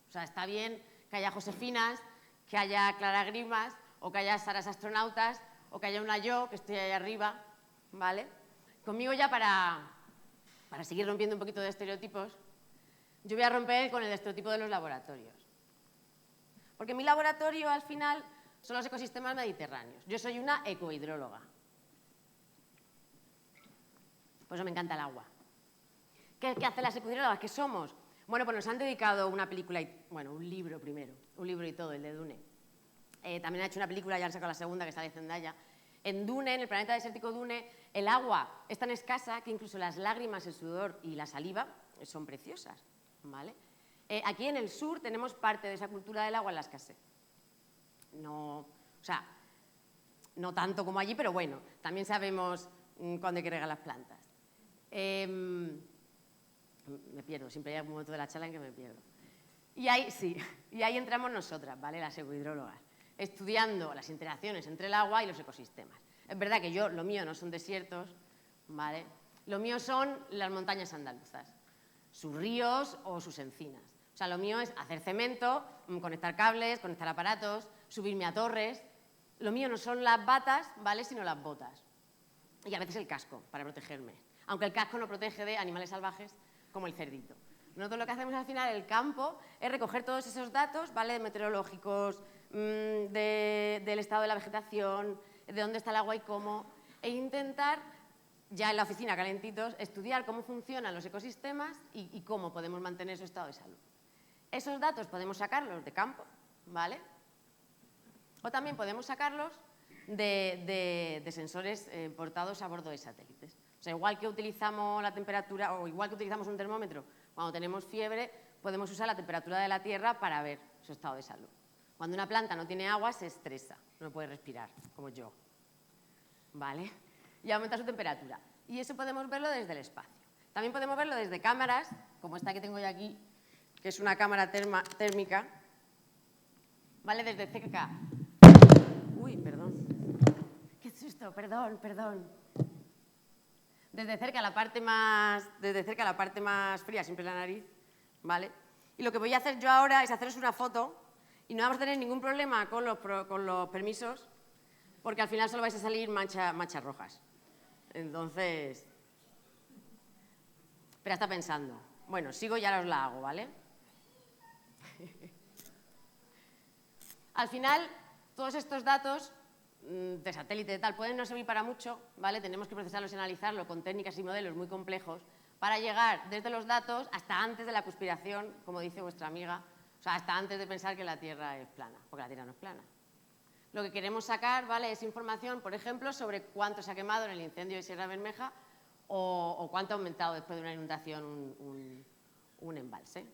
O sea, está bien que haya Josefinas, que haya Clara Grimas, o que haya Saras astronautas, o que haya una yo, que estoy ahí arriba, ¿vale? Conmigo ya para seguir rompiendo un poquito de estereotipos, yo voy a romper con el estereotipo de los laboratorios. Porque mi laboratorio, al final, son los ecosistemas mediterráneos. Yo soy una ecohidróloga. Por eso me encanta el agua. ¿Qué hacen las ecohidrólogas? ¿Qué somos? Bueno, pues nos han dedicado una película, bueno, un libro primero, un libro y todo, el de Dune. También ha hecho una película, ya han sacado la segunda, que está de Zendaya. En Dune, en el planeta desértico Dune, el agua es tan escasa que incluso las lágrimas, el sudor y la saliva son preciosas, ¿vale? Aquí en el sur tenemos parte de esa cultura del agua en la escasez. No, o sea, no tanto como allí, pero bueno, también sabemos cuándo hay que regar las plantas. Me pierdo, siempre hay un momento de la charla en que me pierdo. Y ahí entramos nosotras, ¿vale? Las ecohidrólogas, estudiando las interacciones entre el agua y los ecosistemas. Es verdad que lo mío no son desiertos, ¿vale? Lo mío son las montañas andaluzas, sus ríos o sus encinas. O sea, lo mío es hacer cemento, conectar cables, conectar aparatos, subirme a torres. Lo mío no son las batas, ¿vale? Sino las botas. Y a veces el casco, para protegerme. Aunque el casco no protege de animales salvajes como el cerdito. Nosotros lo que hacemos al final en el campo es recoger todos esos datos, ¿vale? Meteorológicos, del estado de la vegetación, de dónde está el agua y cómo, e intentar, ya en la oficina calentitos, estudiar cómo funcionan los ecosistemas y cómo podemos mantener su estado de salud. Esos datos podemos sacarlos de campo, ¿vale? O también podemos sacarlos de sensores portados a bordo de satélites. O sea, igual que utilizamos la temperatura o igual que utilizamos un termómetro cuando tenemos fiebre, podemos usar la temperatura de la tierra para ver su estado de salud. Cuando una planta no tiene agua, se estresa, no puede respirar, como yo. ¿Vale? Y aumenta su temperatura. Y eso podemos verlo desde el espacio. También podemos verlo desde cámaras, como esta que tengo yo aquí, que es una cámara térmica. ¿Vale? Desde cerca. Uy, perdón. Qué susto, perdón. Desde cerca la parte más fría, siempre la nariz, ¿vale? Y lo que voy a hacer yo ahora es haceros una foto y no vamos a tener ningún problema con los permisos, porque al final solo vais a salir manchas rojas. Entonces, pero está pensando. Bueno, sigo y ahora os la hago, ¿vale? Al final, todos estos datos de satélite y tal pueden no servir para mucho, ¿vale? Tenemos que procesarlos y analizarlo con técnicas y modelos muy complejos para llegar desde los datos hasta antes de la conspiración, como dice vuestra amiga, o sea, hasta antes de pensar que la Tierra es plana, porque la Tierra no es plana. Lo que queremos sacar, ¿vale?, es información, por ejemplo, sobre cuánto se ha quemado en el incendio de Sierra Bermeja o cuánto ha aumentado después de una inundación un embalse.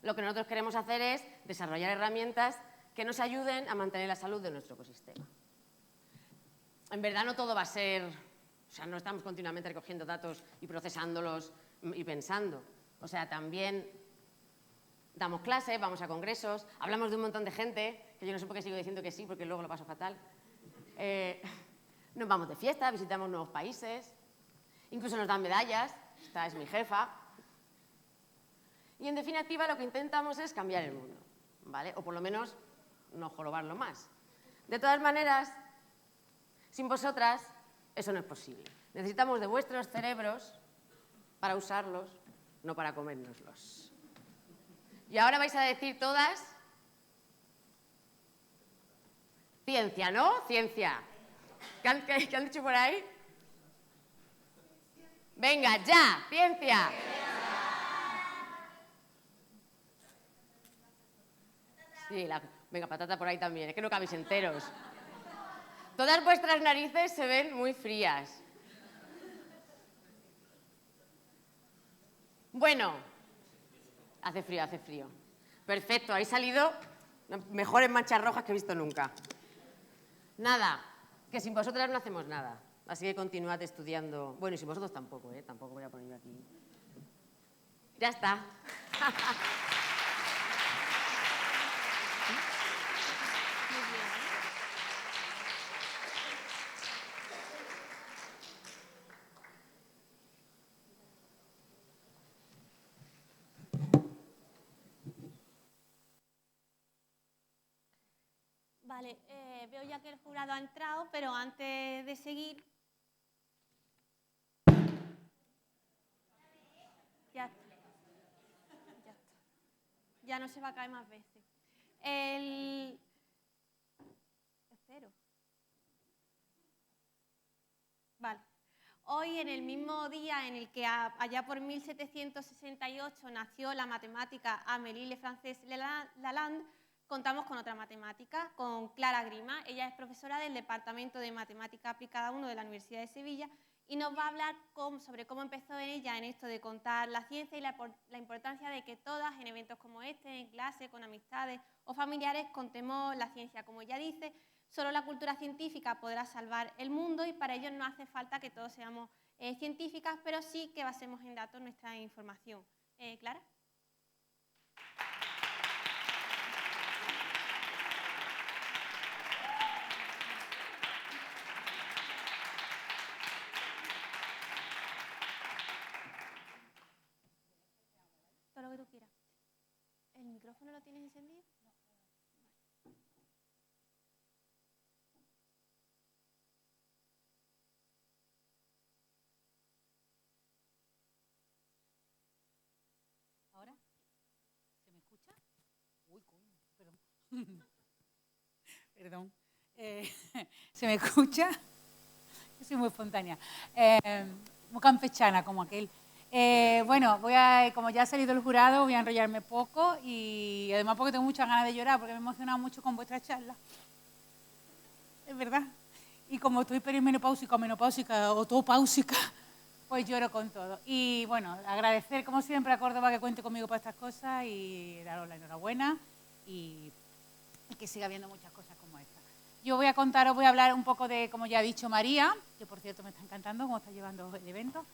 Lo que nosotros queremos hacer es desarrollar herramientas que nos ayuden a mantener la salud de nuestro ecosistema. En verdad no todo va a ser, o sea, no estamos continuamente recogiendo datos y procesándolos y pensando. O sea, también damos clases, vamos a congresos, hablamos de un montón de gente, que yo no sé por qué sigo diciendo que sí, porque luego lo paso fatal. Nos vamos de fiesta, visitamos nuevos países, incluso nos dan medallas, esta es mi jefa. Y en definitiva lo que intentamos es cambiar el mundo, ¿vale? O por lo menos no jorobarlo más. De todas maneras, sin vosotras eso no es posible. Necesitamos de vuestros cerebros para usarlos, no para comérnoslos. Y ahora vais a decir todas ciencia, ¿no? Ciencia. ¿Qué han dicho por ahí? Venga, ya, ciencia. Sí, venga, patata por ahí también, es que no cabéis enteros. Todas vuestras narices se ven muy frías. Bueno, hace frío. Perfecto, habéis salido mejores manchas rojas que he visto nunca. Nada, que sin vosotras no hacemos nada. Así que continuad estudiando. Bueno, y sin vosotros tampoco, tampoco voy a poner yo aquí. Ya está. Vale, veo ya que el jurado ha entrado, pero antes de seguir... Ya está. Ya no se va a caer más veces. Espero. Vale. Hoy, en el mismo día en el que allá por 1768 nació la matemática Amélie Lefrançois-Lalande, contamos con otra matemática, con Clara Grima. Ella es profesora del Departamento de Matemática Aplicada 1 de la Universidad de Sevilla y nos va a hablar sobre cómo empezó ella en esto de contar la ciencia y la importancia de que todas, en eventos como este, en clase, con amistades o familiares, contemos la ciencia. Como ella dice, solo la cultura científica podrá salvar el mundo y para ello no hace falta que todos seamos científicas, pero sí que basemos en datos nuestra información. ¿Clara? Todo lo que tú quieras. ¿El micrófono lo tienes encendido? No. ¿Ahora? ¿Se me escucha? Uy, coño, perdón. Perdón. ¿Se me escucha? Yo soy muy espontánea. Muy campechana, como aquel. Bueno, como ya ha salido el jurado, voy a enrollarme poco y además porque tengo muchas ganas de llorar, porque me he emocionado mucho con vuestra charla. Es verdad. y como estoy perimenopáusica o menopáusica o topáusica, pues lloro con todo. Y bueno, agradecer como siempre a Córdoba que cuente conmigo para estas cosas y daros la enhorabuena y que siga habiendo muchas cosas como esta. Yo voy a hablar un poco de, como ya ha dicho María, que por cierto me está encantando cómo está llevando el evento,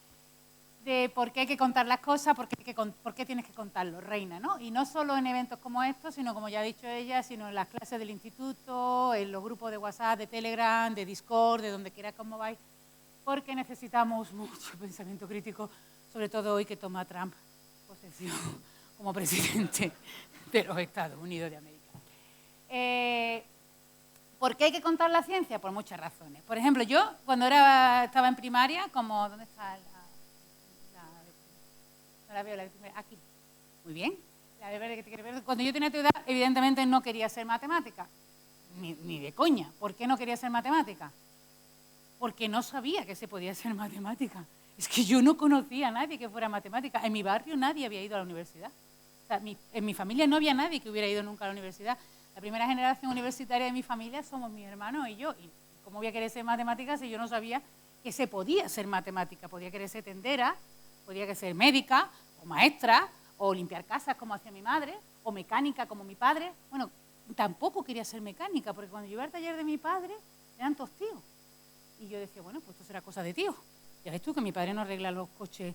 de por qué hay que contar las cosas, por qué tienes que contarlo, reina, ¿no? Y no solo en eventos como estos, sino como ya ha dicho ella, sino en las clases del instituto, en los grupos de WhatsApp, de Telegram, de Discord, de donde quiera como vais, porque necesitamos mucho pensamiento crítico, sobre todo hoy que toma Trump posesión como presidente de los Estados Unidos de América. ¿Por qué hay que contar la ciencia? Por muchas razones. Por ejemplo, yo cuando estaba en primaria, como, ¿dónde está no la veo, la de primera, aquí. Muy bien. La de verde que te quiere ver. Cuando yo tenía tu edad, evidentemente no quería ser matemática. Ni de coña. ¿Por qué no quería ser matemática? Porque no sabía que se podía ser matemática. Es que yo no conocía a nadie que fuera matemática. En mi barrio nadie había ido a la universidad. O sea, en mi familia no había nadie que hubiera ido nunca a la universidad. La primera generación universitaria de mi familia somos mi hermano y yo. ¿Y cómo voy a querer ser matemática si yo no sabía que se podía ser matemática? Podía querer ser tendera, podía querer ser médica, o maestra, o limpiar casas como hacía mi madre, o mecánica como mi padre. Bueno, tampoco quería ser mecánica, porque cuando yo iba al taller de mi padre, eran todos tíos. Y yo decía, bueno, pues esto será cosa de tío. Ya ves tú que mi padre no arregla los coches,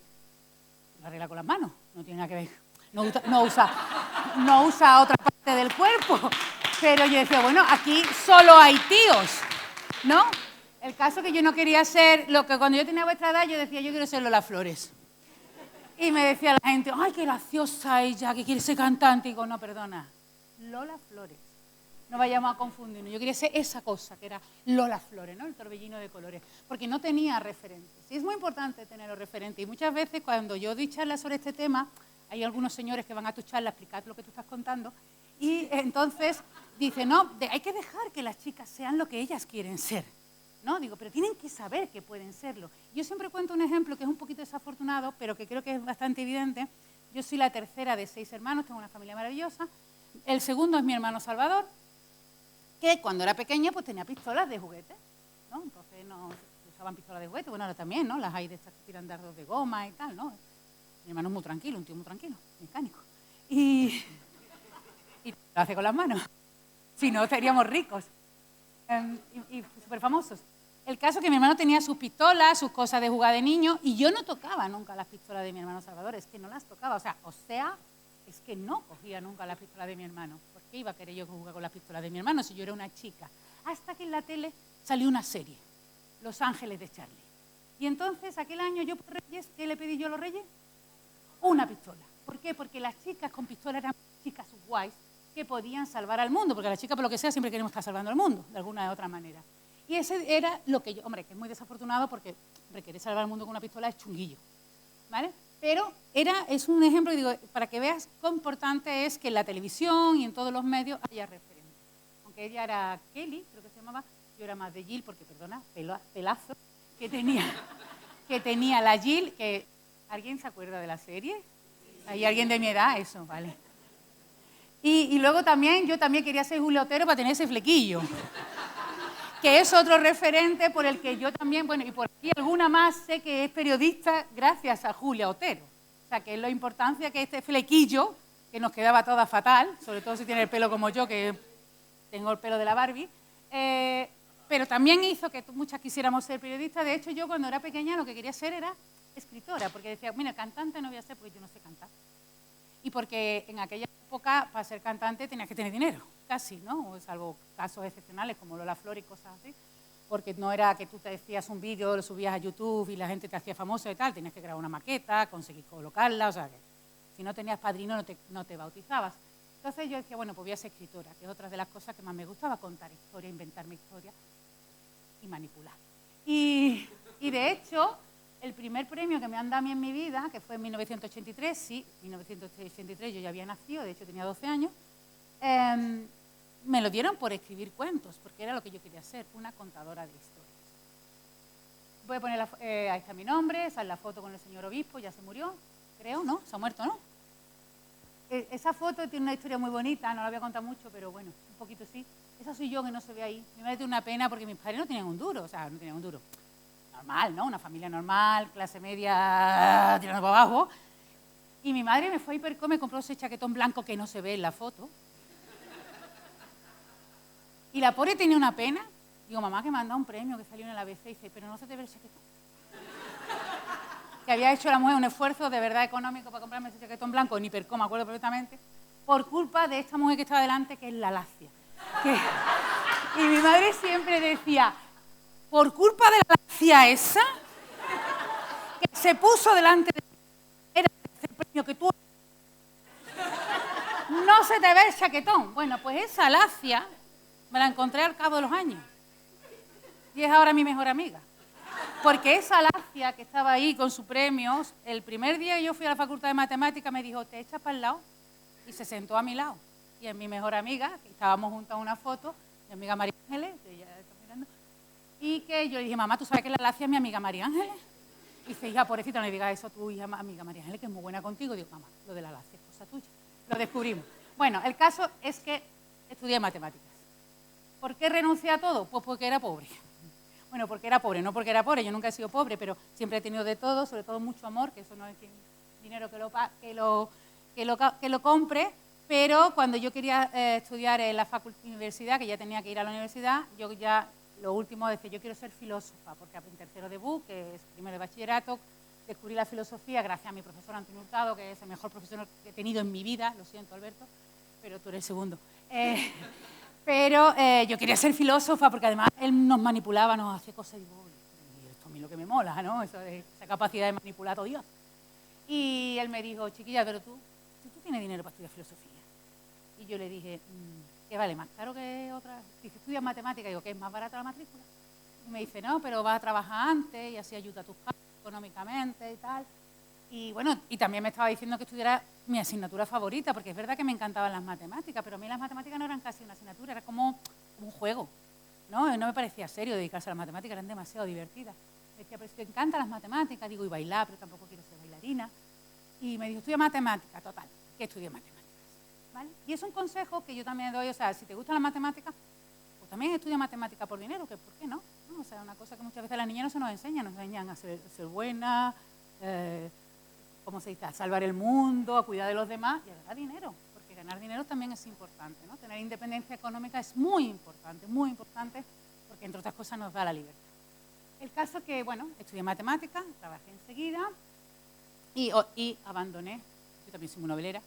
lo arregla con las manos, no tiene nada que ver. No usa otra parte del cuerpo. Pero yo decía, bueno, aquí solo hay tíos, ¿no? El caso que yo no quería ser, lo que cuando yo tenía vuestra edad, yo decía, yo quiero ser Lola Flores. Y me decía la gente, ay, qué graciosa ella, que quiere ser cantante. Y digo, no, perdona, Lola Flores. No vayamos a confundirnos. Yo quería ser esa cosa, que era Lola Flores, ¿no? El torbellino de colores. Porque no tenía referentes. Y es muy importante tener los referentes. Y muchas veces cuando yo doy charlas sobre este tema, hay algunos señores que van a tu charla a explicar lo que tú estás contando. Y entonces dicen, no, hay que dejar que las chicas sean lo que ellas quieren ser. ¿No? Digo, pero tienen que saber que pueden serlo. Yo siempre cuento un ejemplo que es un poquito desafortunado, pero que creo que es bastante evidente. Yo soy la tercera de 6 hermanos, tengo una familia maravillosa. El segundo es mi hermano Salvador, que cuando era pequeña pues tenía pistolas de juguete, ¿no? Entonces no usaban pistolas de juguete, bueno, ahora también, ¿no? Las hay de estas que tiran dardos de goma y tal, ¿no? Mi hermano es muy tranquilo, un tío muy tranquilo, mecánico. Y lo hace con las manos. Si no, seríamos ricos y súper famosos. El caso es que mi hermano tenía sus pistolas, sus cosas de jugar de niño, y yo no tocaba nunca las pistolas de mi hermano Salvador, es que no las tocaba, o sea, es que no cogía nunca las pistolas de mi hermano. ¿Por qué iba a querer yo jugar con las pistolas de mi hermano si yo era una chica? Hasta que en la tele salió una serie, Los Ángeles de Charlie. Y entonces, aquel año yo por Reyes, ¿qué le pedí yo a los Reyes? Una pistola. ¿Por qué? Porque las chicas con pistola eran chicas guays que podían salvar al mundo, porque las chicas, por lo que sea, siempre queremos estar salvando al mundo, de alguna u otra manera. Y ese era lo que yo, hombre, que es muy desafortunado porque querer salvar al mundo con una pistola es chunguillo, ¿vale? Pero es un ejemplo, digo, para que veas cuán importante es que en la televisión y en todos los medios haya referentes. Aunque ella era Kelly, creo que se llamaba, yo era más de Jill, porque, perdona, pelazo, que tenía la Jill, que ¿alguien se acuerda de la serie? ¿Hay alguien de mi edad? Eso, vale. Y luego también, yo también quería ser Julia Otero para tener ese flequillo. Que es otro referente por el que yo también, bueno, y por aquí alguna más sé que es periodista gracias a Julia Otero. O sea, que es la importancia que este flequillo, que nos quedaba toda fatal, sobre todo si tiene el pelo como yo, que tengo el pelo de la Barbie, pero también hizo que muchas quisiéramos ser periodistas. De hecho, yo cuando era pequeña lo que quería ser era escritora, porque decía, mira, cantante no voy a ser porque yo no sé cantar. Y porque en aquella época, para ser cantante, tenías que tener dinero, casi, ¿no? Salvo casos excepcionales como Lola Flores y cosas así, porque no era que tú te decías un vídeo, lo subías a YouTube y la gente te hacía famoso y tal, tenías que grabar una maqueta, conseguir colocarla, o sea, que si no tenías padrino no te bautizabas. Entonces yo decía, bueno, pues voy a ser escritora, que es otra de las cosas que más me gustaba, contar historia, inventarme historia y manipular. Y de hecho, el primer premio que me han dado a mí en mi vida, que fue en 1983, sí, 1983 yo ya había nacido, de hecho tenía 12 años, me lo dieron por escribir cuentos, porque era lo que yo quería ser, una contadora de historias. Voy a poner, ahí está mi nombre, esa es la foto con el señor obispo, ya se murió, creo, ¿no? Se ha muerto, ¿no? esa foto tiene una historia muy bonita, no la voy a contar mucho, pero bueno, un poquito sí. Esa soy yo que no se ve ahí. Mi madre tiene una pena porque mis padres no tenían un duro, o sea, no tenían un duro. Normal, ¿no? Una familia normal, clase media, tirando para abajo. Y mi madre me fue a Hipercor, me compró ese chaquetón blanco que no se ve en la foto. Y la pobre tenía una pena. Digo, mamá, que me han dado un premio que salió en el ABC. Y dice, pero no se te ve el chaquetón. Que había hecho la mujer un esfuerzo de verdad económico para comprarme ese chaquetón blanco en Hipercor, me acuerdo perfectamente, por culpa de esta mujer que estaba delante, que es la Lacia. Y mi madre siempre decía, por culpa de la Lacia esa, que se puso delante de era el premio que tú... No se te ve el chaquetón. Bueno, pues esa Lacia me la encontré al cabo de los años. Y es ahora mi mejor amiga. Porque esa Lacia que estaba ahí con sus premios, el primer día que yo fui a la Facultad de Matemáticas me dijo, ¿te echas para el lado? Y se sentó a mi lado. Y es mi mejor amiga, que estábamos juntas en una foto, mi amiga María Ángeles, que ella está mirando, y que yo le dije, mamá, ¿tú sabes que la Lacia es mi amiga María Ángeles? Y dice, hija, pobrecita, no le digas eso a tu hija, amiga María Ángeles, que es muy buena contigo. Digo, mamá, lo de la Lacia es cosa tuya. Lo descubrimos. Bueno, el caso es que estudié matemáticas. ¿Por qué renuncié a todo? Pues porque era pobre. Bueno, porque era pobre, no porque era pobre, yo nunca he sido pobre, pero siempre he tenido de todo, sobre todo mucho amor, que eso no es dinero que lo compre, pero cuando yo quería estudiar en la universidad, que ya tenía que ir a la universidad, yo ya, lo último, decía, yo quiero ser filósofa, porque en tercero de BUC, que es primero de bachillerato, descubrí la filosofía gracias a mi profesor Antonio Hurtado, que es el mejor profesor que he tenido en mi vida, lo siento, Alberto, pero tú eres el segundo. Pero yo quería ser filósofa porque además él nos manipulaba, nos hacía cosas y digo, esto a mí lo que me mola, ¿no? Esa capacidad de manipular a todo Dios. Y él me dijo, chiquilla, pero tú tienes dinero para estudiar filosofía. Y yo le dije, ¿qué vale más caro que otra? Dice, estudias matemática. Y digo, ¿qué es más barata la matrícula? Y me dice, no, pero vas a trabajar antes y así ayuda a tus padres económicamente y tal. Y bueno, y también me estaba diciendo que estudiara mi asignatura favorita, porque es verdad que me encantaban las matemáticas, pero a mí las matemáticas no eran casi una asignatura, era como un juego, ¿no? No me parecía serio dedicarse a las matemáticas, eran demasiado divertidas. Me decía, pero si te encantan las matemáticas, digo, y bailar, pero tampoco quiero ser bailarina. Y me dijo, estudia matemáticas, total, que estudié matemáticas, ¿vale? Y es un consejo que yo también doy, o sea, si te gustan las matemáticas, pues también estudia matemáticas por dinero, que ¿por qué no? ¿No? O sea, una cosa que muchas veces las niñas no se nos enseñan a ser buenas, ¿cómo se dice? A salvar el mundo, a cuidar de los demás y a ganar dinero, porque ganar dinero también es importante, ¿no? Tener independencia económica es muy importante, porque entre otras cosas nos da la libertad. El caso que, bueno, estudié matemáticas, trabajé enseguida y abandoné, yo también soy muy novelera,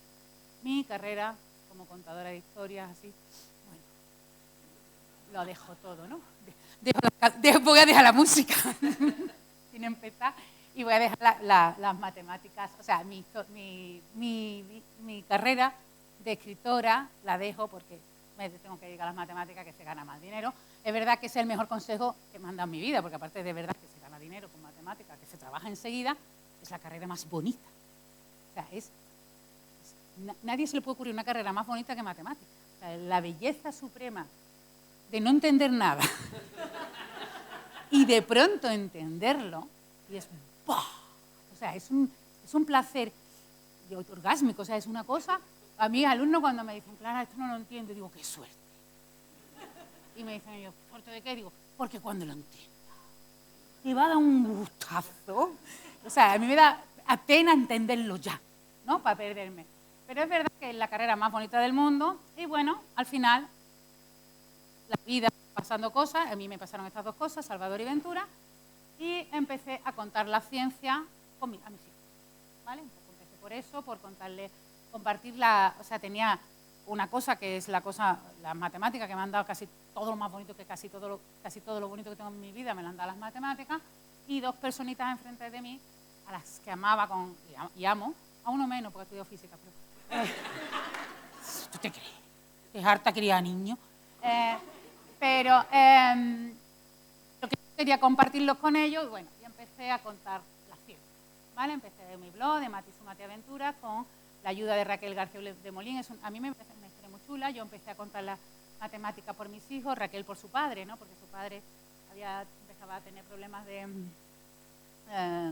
mi carrera como contadora de historias, así, bueno, lo dejo todo, ¿no? Voy a dejar la música, sin empezar. Y voy a dejar las matemáticas, o sea, mi carrera de escritora la dejo porque me tengo que dedicar a las matemáticas, que se gana más dinero. Es verdad que es el mejor consejo que me han dado en mi vida, porque aparte de verdad que se gana dinero con matemáticas, que se trabaja enseguida, es la carrera más bonita. O sea, nadie se le puede ocurrir una carrera más bonita que matemáticas. O sea, la belleza suprema de no entender nada y de pronto entenderlo, y es... O sea, es un placer orgásmico, o sea, es una cosa... A mí, alumnos, cuando me dicen, Clara, esto no lo entiendo, digo, qué suerte. Y me dicen ellos, ¿suerte de qué? Digo, porque cuando lo entienda, te va a dar un gustazo. O sea, a mí me da pena entenderlo ya, ¿no? Para perderme. Pero es verdad que es la carrera más bonita del mundo y, bueno, al final, la vida pasando cosas, a mí me pasaron estas dos cosas, Salvador y Ventura, y empecé a contar la ciencia a mis hijos, ¿vale? Empecé por eso, por compartir o sea, tenía una cosa que es la matemática, que me han dado casi todo lo más bonito, que casi todo lo bonito que tengo en mi vida me lo han dado las matemáticas, y dos personitas enfrente de mí, a las que amaba y amo, a uno menos porque he estudiado física, pero... ¿Tú te crees? Es harta criar niños. Pero lo que quería compartirlos con ellos, y bueno, y empecé a contar la ciencia, ¿vale? Empecé de mi blog, de Mati su Mate Aventuras, con la ayuda de Raquel García de Molín. A mí me parece una historia muy chula. Yo empecé a contar la matemática por mis hijos, Raquel por su padre, ¿no? Porque su padre empezaba a tener problemas de,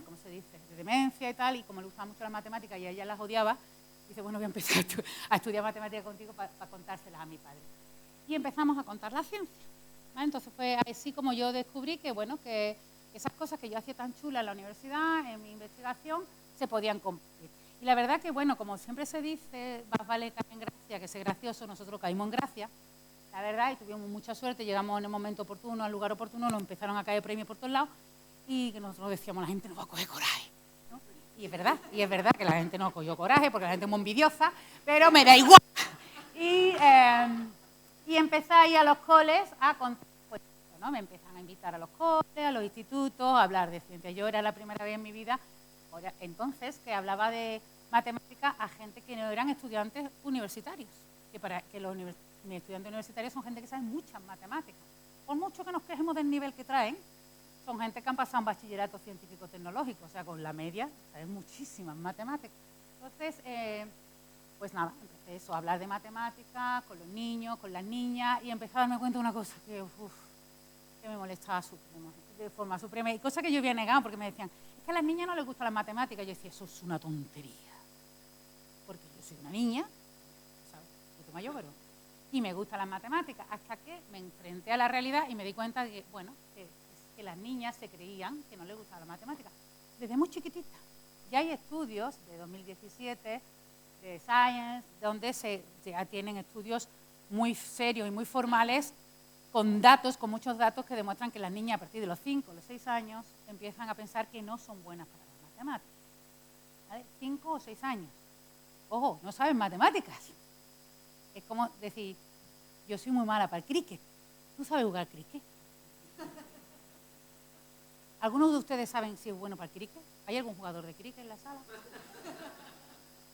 ¿cómo se dice?, de demencia y tal, y como le gustaba mucho la matemática y a ella las odiaba, Dice, bueno, voy a empezar a estudiar matemáticas contigo para contárselas a mi padre. Y empezamos a contar la ciencia, ¿vale? Entonces fue así como yo descubrí que, bueno, que esas cosas que yo hacía tan chulas en la universidad, en mi investigación, se podían compartir. Y la verdad que, bueno, como siempre se dice, más vale caer en gracia que ser gracioso, nosotros caímos en gracia, la verdad, y tuvimos mucha suerte, llegamos en el momento oportuno, al lugar oportuno, nos empezaron a caer premios por todos lados, y que nosotros decíamos, la gente no va a coger coraje, ¿no? Y es verdad que la gente no cogió coraje, porque la gente es muy envidiosa, pero me da igual. Y empecé a ir a los coles a contar, pues, ¿no? Me empezaron a invitar a los coles, a los institutos, a hablar de ciencia. Yo era la primera vez en mi vida, entonces, que hablaba de matemáticas a gente que no eran estudiantes universitarios, que para que los estudiantes universitarios son gente que sabe muchas matemáticas. Por mucho que nos quejemos del nivel que traen, son gente que han pasado un bachillerato científico-tecnológico, o sea, con la media, saben muchísimas matemáticas. Entonces, pues nada, empecé eso, a hablar de matemáticas con los niños, con las niñas, y empecé a darme cuenta de una cosa que me molestaba de forma suprema, y cosa que yo había negado, porque me decían, es que a las niñas no les gustan las matemáticas. Yo decía, eso es una tontería, porque yo soy una niña, ¿sabes? Yo soy mayor, pero... y me gustan las matemáticas, hasta que me enfrenté a la realidad y me di cuenta de que, bueno, que las niñas se creían que no les gustaba la matemática. Desde muy chiquitita. Ya hay estudios de 2017 de Science, donde ya tienen estudios muy serios y muy formales con datos, con muchos datos que demuestran que las niñas a partir de los 5 o los 6 años empiezan a pensar que no son buenas para las matemáticas. ¿Vale? 5 o 6 años. Ojo, no saben matemáticas. Es como decir, yo soy muy mala para el cricket. ¿Tú sabes jugar cricket? ¿Algunos de ustedes saben si es bueno para el cricket? ¿Hay algún jugador de cricket en la sala?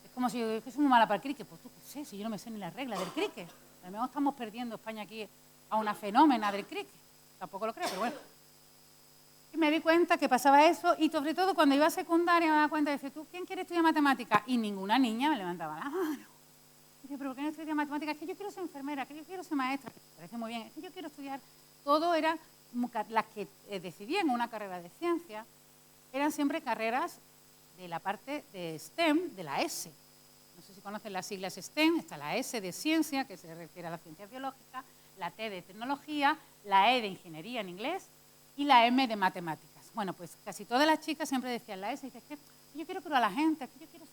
Es como si yo soy muy mala para el cricket. Pues tú qué sé, si yo no me sé ni las reglas del cricket. A lo mejor estamos perdiendo España aquí a una fenómena del cricket. Tampoco lo creo, pero bueno. Y me di cuenta que pasaba eso, y sobre todo cuando iba a secundaria me daba cuenta y decía, ¿tú quién quiere estudiar matemáticas? Y ninguna niña me levantaba la mano. Y yo, ¿pero por qué no estudias matemáticas? Es que yo quiero ser enfermera, que yo quiero ser maestra. Me parece muy bien, es que yo quiero estudiar. Todo era, las que decidían una carrera de ciencia, eran siempre carreras de la parte de STEM, de la S. No sé si conocen las siglas STEM, está la S de ciencia, que se refiere a la ciencia biológica, la T de tecnología, la E de ingeniería en inglés y la M de matemáticas. Bueno, pues casi todas las chicas siempre decían la S, y dices, que yo quiero curar a la gente, que yo quiero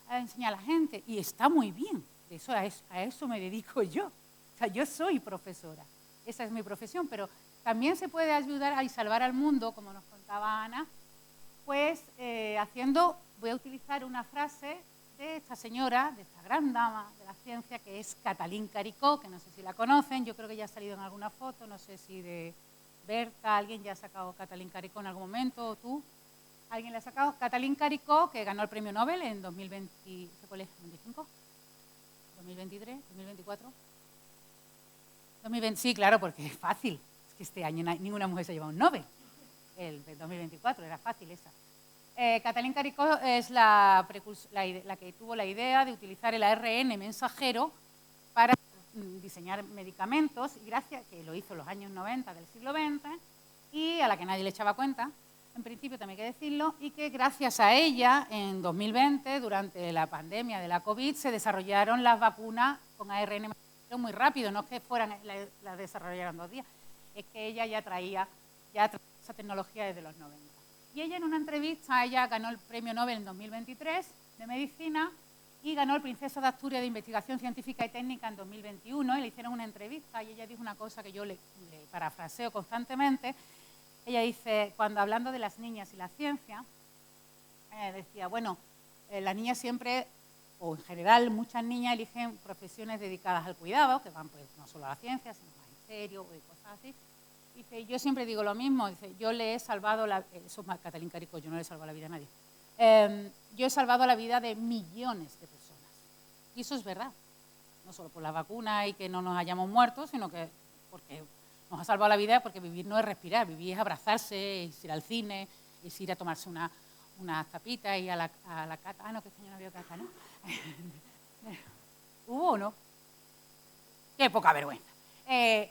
enseñar a la gente, y está muy bien. A eso me dedico yo. O sea, yo soy profesora. Esa es mi profesión, pero también se puede ayudar a salvar al mundo, como nos contaba Ana, pues voy a utilizar una frase de esta señora, de esta gran dama de la ciencia, que es Katalin Karikó, que no sé si la conocen, yo creo que ya ha salido en alguna foto, no sé si de Berta, alguien ya ha sacado Katalin Karikó en algún momento, o tú. ¿Alguien le ha sacado? Katalin Karikó, que ganó el premio Nobel en 2020, ¿cuál es? ¿2025? 2023, 2024. 2020, sí, claro, porque es fácil. Es que este año ninguna mujer se ha llevado un Nobel. El de 2024, era fácil esa. Katalin Karikó es la que tuvo la idea de utilizar el ARN mensajero para diseñar medicamentos, y gracias, que lo hizo en los años 90 del siglo XX, y a la que nadie le echaba cuenta, en principio también hay que decirlo, y que gracias a ella, en 2020, durante la pandemia de la COVID, se desarrollaron las vacunas con ARN mensajero muy rápido, no es que las desarrollaron 2 días, es que ella ya traía esa tecnología desde los 90. Y ella en una entrevista, ella ganó el premio Nobel en 2023 de Medicina y ganó el Princesa de Asturias de Investigación Científica y Técnica en 2021, y le hicieron una entrevista y ella dijo una cosa que yo le parafraseo constantemente. Ella dice, cuando hablando de las niñas y la ciencia, decía, bueno, las niñas siempre, o en general muchas niñas eligen profesiones dedicadas al cuidado, que van pues no solo a la ciencia, sino magisterio y cosas así. Dice, yo siempre digo lo mismo, dice, yo le he salvado eso es Katalin Karikó, yo no le he salvado la vida a nadie. Yo he salvado la vida de millones de personas. Y eso es verdad. No solo por la vacuna y que no nos hayamos muerto, sino que porque nos ha salvado la vida, porque vivir no es respirar, vivir es abrazarse, es ir al cine, es ir a tomarse unas tapitas y a la cata. Ah, no, que este año no había cata, ¿no? ¿Hubo o no? Qué poca vergüenza. Ella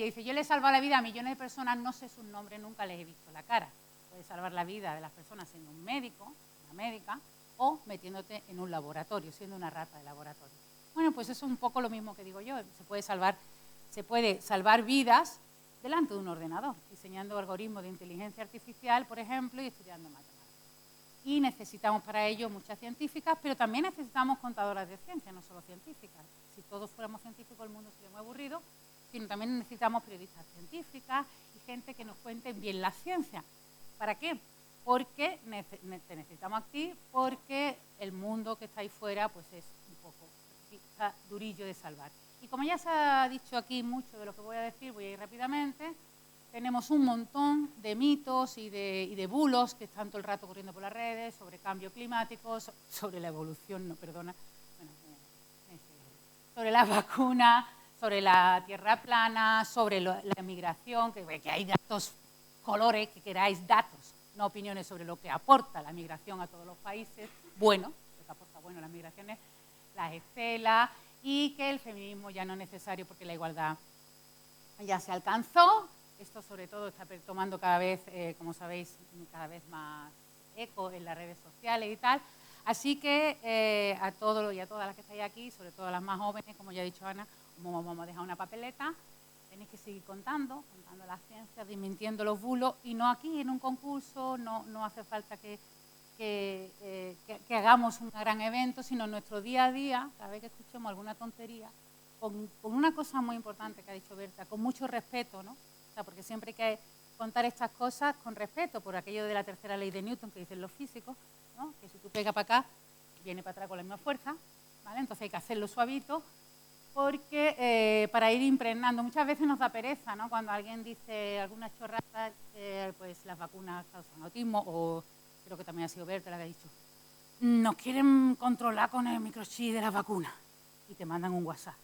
dice, yo le he salvado la vida a millones de personas, no sé sus nombres, nunca les he visto la cara. Puede salvar la vida de las personas siendo un médico, una médica, o metiéndote en un laboratorio, siendo una rata de laboratorio. Bueno, pues eso es un poco lo mismo que digo yo, se puede salvar vidas delante de un ordenador, diseñando algoritmos de inteligencia artificial, por ejemplo, y estudiando matemáticas. Y necesitamos para ello muchas científicas, pero también necesitamos contadoras de ciencia, no solo científicas. Si todos fuéramos científicos, el mundo sería muy aburrido, sino también necesitamos periodistas científicas y gente que nos cuente bien la ciencia. ¿Para qué? Porque te necesitamos aquí, porque el mundo que está ahí fuera pues es un poco está durillo de salvar. Y como ya se ha dicho aquí mucho de lo que voy a decir, voy a ir rápidamente. Tenemos un montón de mitos y de bulos que están todo el rato corriendo por las redes sobre cambio climático, sobre la evolución, sobre las vacunas, sobre la tierra plana, sobre la migración, que hay datos, colores, que queráis datos, no opiniones sobre lo que aporta la migración a todos los países, lo que aporta las migraciones, las estelas, y que el feminismo ya no es necesario porque la igualdad ya se alcanzó. Esto sobre todo está tomando cada vez, como sabéis, cada vez más eco en las redes sociales y tal. Así que a todos y a todas las que estáis aquí, sobre todo a las más jóvenes, como ya ha dicho Ana, vamos a dejar una papeleta, tenéis que seguir contando la ciencia, desmintiendo los bulos, y no aquí en un concurso, no hace falta que hagamos un gran evento, sino en nuestro día a día, cada vez que escuchemos alguna tontería, con una cosa muy importante que ha dicho Berta, con mucho respeto, ¿no? O sea, porque siempre hay que contar estas cosas con respeto, por aquello de la tercera ley de Newton que dicen los físicos, ¿no? Que si tú pegas para acá, viene para atrás con la misma fuerza, ¿vale? Entonces hay que hacerlo suavito, porque para ir impregnando, muchas veces nos da pereza, ¿no? Cuando alguien dice alguna chorrada, pues las vacunas causan autismo, o creo que también ha sido Berta la que ha dicho, nos quieren controlar con el microchip de las vacunas, y te mandan un WhatsApp.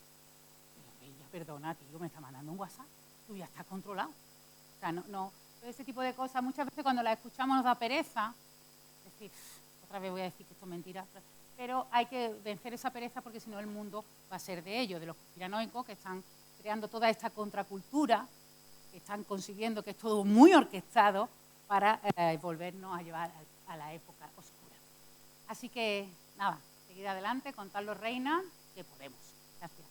Pero ella, perdona, tío, me está mandando un WhatsApp. Tú ya estás controlado. O sea, no, ese tipo de cosas, muchas veces cuando las escuchamos nos da pereza, decir, otra vez voy a decir que esto es mentira, pero hay que vencer esa pereza porque si no el mundo va a ser de ellos, de los conspiranoicos que están creando toda esta contracultura, que están consiguiendo que es todo muy orquestado para volvernos a llevar a la época oscura. Así que, nada, seguid adelante, contadlo, reina, que podemos. Gracias.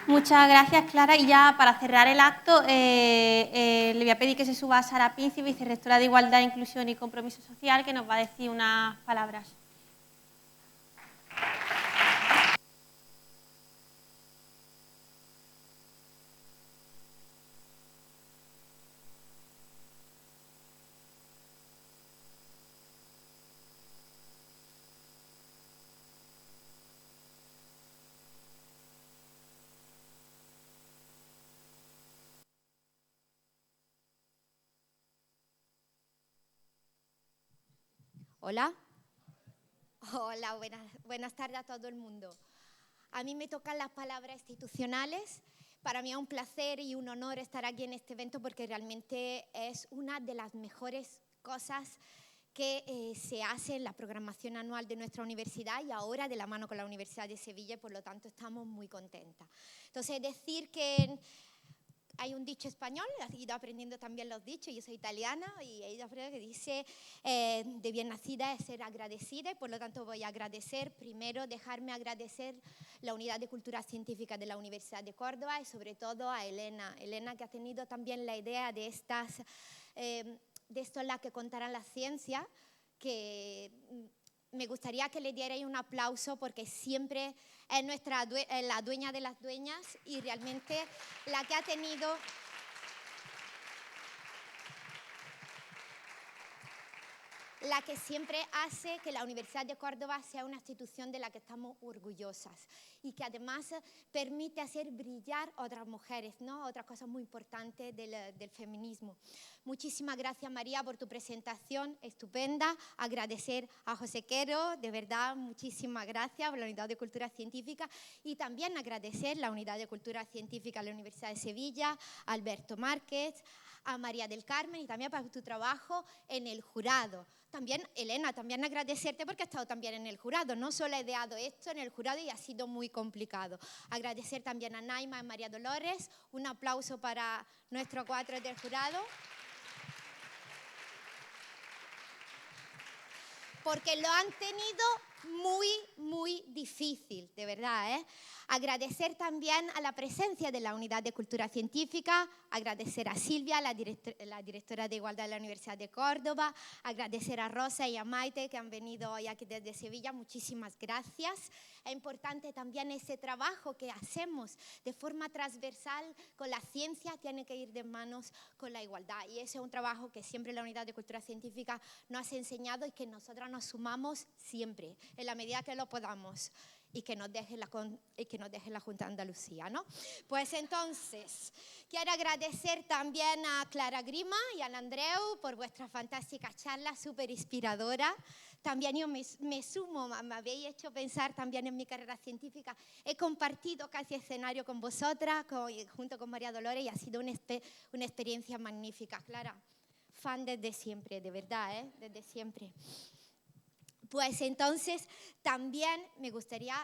Muchas gracias, Clara. Y ya para cerrar el acto, le voy a pedir que se suba a Sara Pinci, vicerrectora de Igualdad, Inclusión y Compromiso Social, que nos va a decir unas palabras. Hola. Hola, buenas tardes a todo el mundo. A mí me tocan las palabras institucionales. Para mí es un placer y un honor estar aquí en este evento porque realmente es una de las mejores cosas que se hace en la programación anual de nuestra universidad y ahora de la mano con la Universidad de Sevilla, y por lo tanto estamos muy contentas. Entonces, decir que hay un dicho español, he ido aprendiendo también los dichos, yo soy italiana y he ido aprendiendo que dice de bien nacida es ser agradecida, y por lo tanto voy a agradecer, primero dejarme agradecer la Unidad de Cultura Científica de la Universidad de Córdoba y sobre todo a Elena que ha tenido también la idea de esto en la que contarán la ciencia, que me gustaría que le dierais un aplauso porque siempre es la dueña de las dueñas y realmente la que ha tenido la que siempre hace que la Universidad de Córdoba sea una institución de la que estamos orgullosas y que además permite hacer brillar otras mujeres, ¿no? Otras cosas muy importantes del feminismo. Muchísimas gracias, María, por tu presentación estupenda. Agradecer a José Quero, de verdad, muchísimas gracias por la Unidad de Cultura Científica, y también agradecer la Unidad de Cultura Científica de la Universidad de Sevilla, a Alberto Márquez, a María del Carmen, y también por tu trabajo en el jurado. también, Elena, también agradecerte porque has estado también en el jurado. No solo he ideado esto en el jurado y ha sido muy complicado. Agradecer también a Naima y María Dolores. Un aplauso para nuestros 4 del jurado. Porque lo han tenido muy, muy difícil, de verdad, ¿eh? Agradecer también a la presencia de la Unidad de Cultura Científica, agradecer a Silvia, la directora de Igualdad de la Universidad de Córdoba, agradecer a Rosa y a Maite que han venido hoy aquí desde Sevilla, muchísimas gracias. Es importante también ese trabajo que hacemos de forma transversal con la ciencia, tiene que ir de manos con la igualdad y ese es un trabajo que siempre la Unidad de Cultura Científica nos ha enseñado y que nosotras nos sumamos siempre, en la medida que lo podamos. Y que nos deje la Junta de Andalucía, ¿no? Pues entonces, quiero agradecer también a Clara Grima y a Andreu por vuestra fantástica charla, súper inspiradora. También yo me sumo, me habéis hecho pensar también en mi carrera científica. He compartido casi escenario con vosotras, junto con María Dolores, y ha sido una experiencia magnífica. Clara, fan desde siempre, de verdad, ¿eh? Desde siempre. Pues entonces también me gustaría,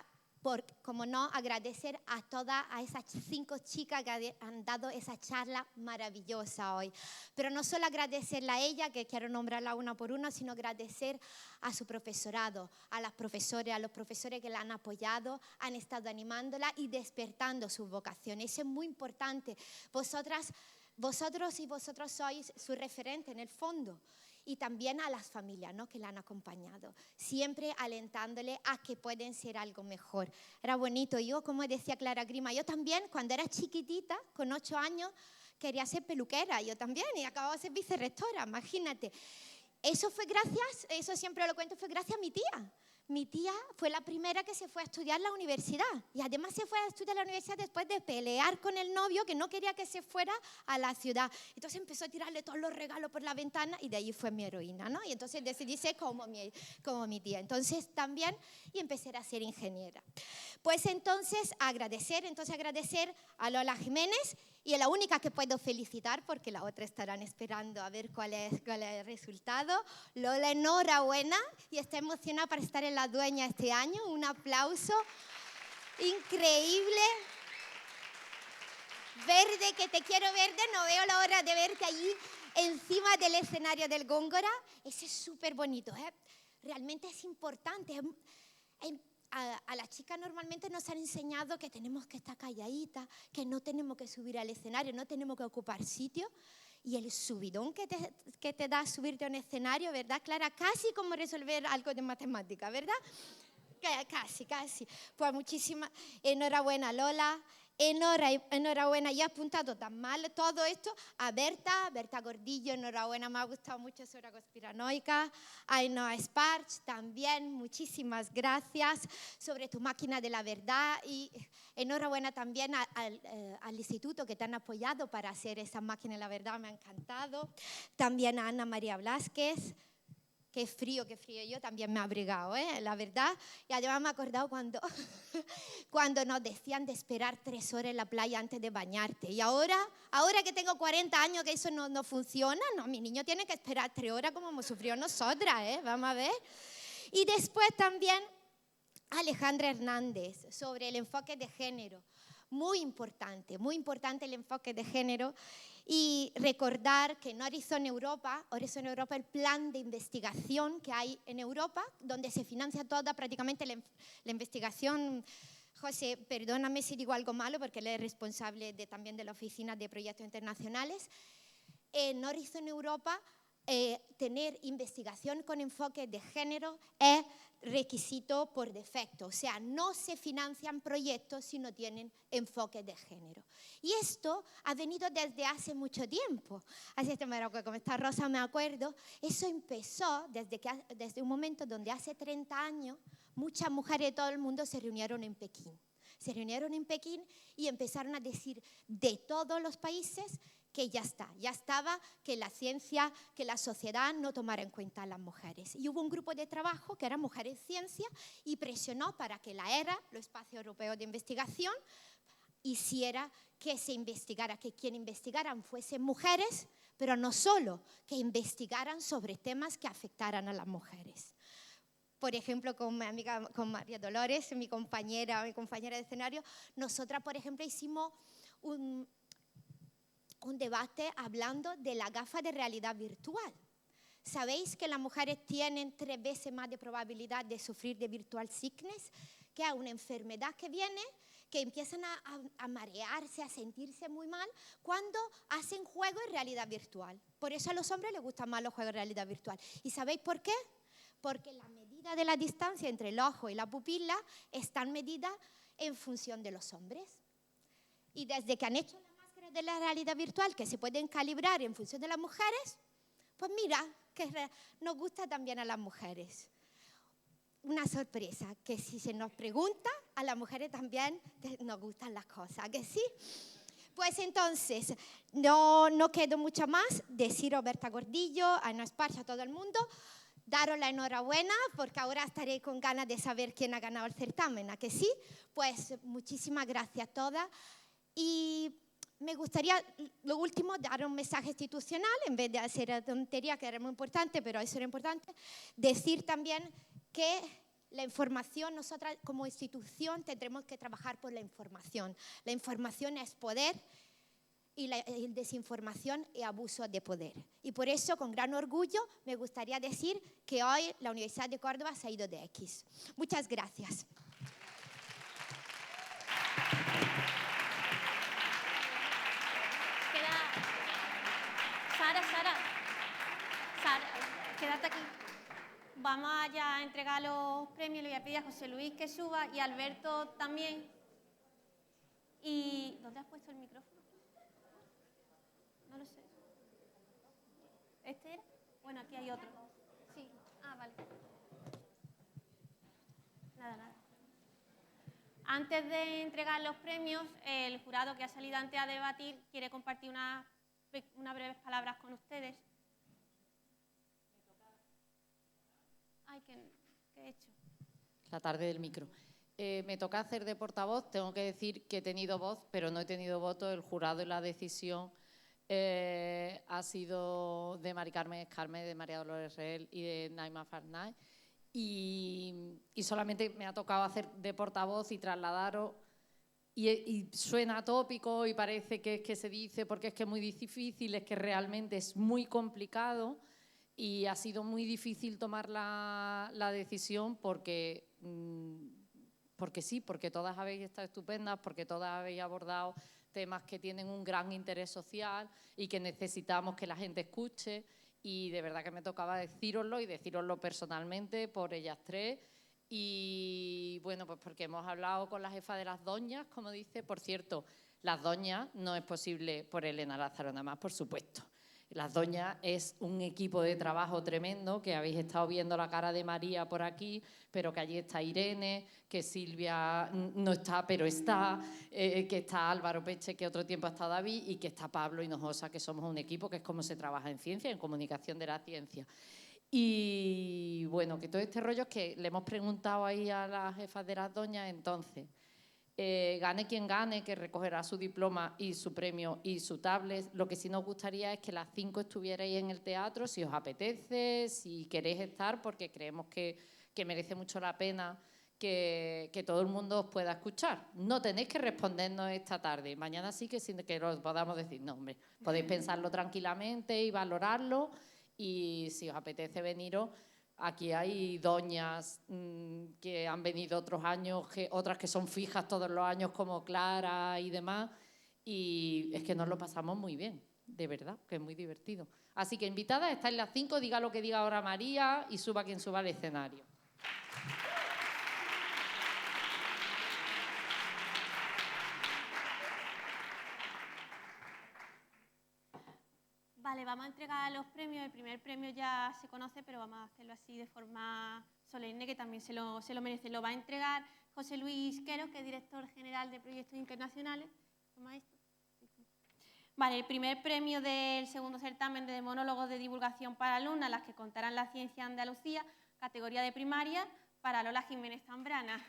como no, agradecer a todas esas 5 chicas que han dado esa charla maravillosa hoy. Pero no solo agradecerla a ella, que quiero nombrarla una por una, sino agradecer a su profesorado, a las profesoras, a los profesores que la han apoyado, han estado animándola y despertando sus vocaciones. Eso es muy importante. Vosotros y vosotros sois su referente en el fondo. Y también a las familias, ¿no?, que la han acompañado, siempre alentándole a que pueden ser algo mejor. Era bonito. Yo, como decía Clara Grima, yo también, cuando era chiquitita, con 8 años, quería ser peluquera, yo también, y acababa de ser vicerrectora, imagínate. Eso fue gracias, eso siempre lo cuento, fue gracias a mi tía. Mi tía fue la primera que se fue a estudiar la universidad y además se fue a estudiar la universidad después de pelear con el novio que no quería que se fuera a la ciudad. Entonces empezó a tirarle todos los regalos por la ventana y de ahí fue mi heroína, ¿no? Y entonces decidí ser como mi tía. Entonces también y empecé a ser ingeniera. Pues entonces agradecer a Lola Jiménez y es la única que puedo felicitar porque la otra estarán esperando a ver cuál es el resultado. Lola, enhorabuena y está emocionada para estar en La Dueña este año. Un aplauso increíble. Verde, que te quiero verde, no veo la hora de verte allí encima del escenario del Góngora. Ese es súper bonito, ¿eh? Realmente es importante. A las chicas normalmente nos han enseñado que tenemos que estar calladitas, que no tenemos que subir al escenario, no tenemos que ocupar sitio. Y el subidón que te da subirte a un escenario, ¿verdad, Clara? Casi como resolver algo de matemática, ¿verdad? Casi. Pues muchísimas, enhorabuena, Lola. Enhorabuena, yo he apuntado tan mal todo esto a Berta Gordillo, enhorabuena, me ha gustado mucho su hora conspiranoica, a Ainhoa Sparch también, muchísimas gracias sobre tu máquina de la verdad y enhorabuena también al instituto que te han apoyado para hacer esa máquina de la verdad, me ha encantado, también a Ana María Blázquez. Qué frío, yo también me he abrigado, la verdad. Y además me he acordado cuando nos decían de esperar 3 horas en la playa antes de bañarte. Y ahora que tengo 40 años que eso no funciona, no, mi niño tiene que esperar 3 horas como hemos sufrido nosotras, vamos a ver. Y después también Alejandra Hernández sobre el enfoque de género. Muy importante el enfoque de género y recordar que en Horizon Europa, el plan de investigación que hay en Europa, donde se financia toda prácticamente la investigación. José, perdóname si digo algo malo porque él es responsable también de la Oficina de Proyectos Internacionales. En Horizon Europa, tener investigación con enfoque de género es requisito por defecto, o sea, no se financian proyectos si no tienen enfoque de género. Y esto ha venido desde hace mucho tiempo. Así que como está Rosa, me acuerdo, eso empezó desde un momento donde hace 30 años muchas mujeres de todo el mundo se reunieron en Pekín. Se reunieron en Pekín y empezaron a decir de todos los países que ya estaba, que la ciencia, que la sociedad no tomara en cuenta a las mujeres. Y hubo un grupo de trabajo que era Mujeres Ciencia y presionó para que la ERA, los espacios europeos de investigación, hiciera que se investigara, que quien investigaran fuesen mujeres, pero no solo, que investigaran sobre temas que afectaran a las mujeres. Por ejemplo, con mi amiga, con María Dolores, mi compañera de escenario, nosotras, por ejemplo, hicimos un debate hablando de la gafa de realidad virtual. ¿Sabéis que las mujeres tienen 3 veces más de probabilidad de sufrir de virtual sickness? Que es una enfermedad que viene, que empiezan a marearse, a sentirse muy mal cuando hacen juegos en realidad virtual. Por eso a los hombres les gustan más los juegos en realidad virtual. ¿Y sabéis por qué? Porque la medida de la distancia entre el ojo y la pupila están medidas en función de los hombres. Y desde que han hecho las máscaras de la realidad virtual, que se pueden calibrar en función de las mujeres, pues mira, que nos gusta también a las mujeres. Una sorpresa, que si se nos pregunta, a las mujeres también nos gustan las cosas, ¿que sí? Pues entonces, no quedo mucho más. Deciros, Berta Gordillo, a Ana Esparza, a todo el mundo, daros la enhorabuena, porque ahora estaré con ganas de saber quién ha ganado el certamen, ¿a que sí? Pues muchísimas gracias a todas. Y me gustaría, lo último, dar un mensaje institucional, en vez de hacer tontería, que era muy importante, pero eso era importante, decir también que la información, nosotras como institución tendremos que trabajar por la información. La información es poder y la desinformación es abuso de poder. Y por eso, con gran orgullo, me gustaría decir que hoy la Universidad de Córdoba se ha ido de X. Muchas gracias. Sara, quédate aquí. Vamos allá a entregar los premios. Le voy a pedir a José Luis que suba y a Alberto también. ¿Y dónde has puesto el micrófono? No lo sé. ¿Este era? Bueno, aquí hay otro. Sí. Ah, vale. Nada. Antes de entregar los premios, el jurado que ha salido antes a debatir quiere compartir unas breves palabras con ustedes. Ay, ¿qué he hecho? La tarde del micro. Me toca hacer de portavoz. Tengo que decir que he tenido voz, pero no he tenido voto. El jurado y la decisión ha sido de Mari Carmen Escarme, de María Dolores Reel y de Naima Farnay. Y solamente me ha tocado hacer de portavoz y trasladaros. Y suena tópico y parece que es que se dice porque es que es muy difícil, es que realmente es muy complicado. Y ha sido muy difícil tomar la decisión porque sí, porque todas habéis estado estupendas, porque todas habéis abordado temas que tienen un gran interés social y que necesitamos que la gente escuche. Y de verdad que me tocaba decíroslo y decíroslo personalmente por ellas tres. Y bueno, pues porque hemos hablado con la jefa de las doñas, como dice. Por cierto, las doñas no es posible por Elena Lázaro nada más, por supuesto. Las doñas es un equipo de trabajo tremendo, que habéis estado viendo la cara de María por aquí, pero que allí está Irene, que Silvia no está, pero está, que está Álvaro Peche, que otro tiempo ha estado David, y que está Pablo Hinojosa, que somos un equipo, que es como se trabaja en ciencia, en comunicación de la ciencia. Y bueno, que todo este rollo es que le hemos preguntado ahí a las jefas de las doñas, entonces... gane quien gane, que recogerá su diploma y su premio y su tablet. Lo que sí nos gustaría es que las 5 estuvierais en el teatro, si os apetece, si queréis estar, porque creemos que merece mucho la pena que todo el mundo os pueda escuchar. No tenéis que respondernos esta tarde, mañana sí que sin que os podamos decir, no, hombre, podéis pensarlo tranquilamente y valorarlo, y si os apetece veniros. Aquí hay doñas que han venido otros años, otras que son fijas todos los años como Clara y demás, y es que nos lo pasamos muy bien, de verdad, que es muy divertido. Así que invitadas, estáis las 5, diga lo que diga ahora María y suba quien suba al escenario. Vale, vamos a entregar los premios. El primer premio ya se conoce, pero vamos a hacerlo así de forma solemne, que también se lo merece. Lo va a entregar José Luis Queros, que es director general de Proyectos Internacionales. Toma esto. Vale, el primer premio del segundo certamen de monólogos de divulgación para alumnas, las que contarán la ciencia en Andalucía, categoría de primaria, para Lola Jiménez Zambrana.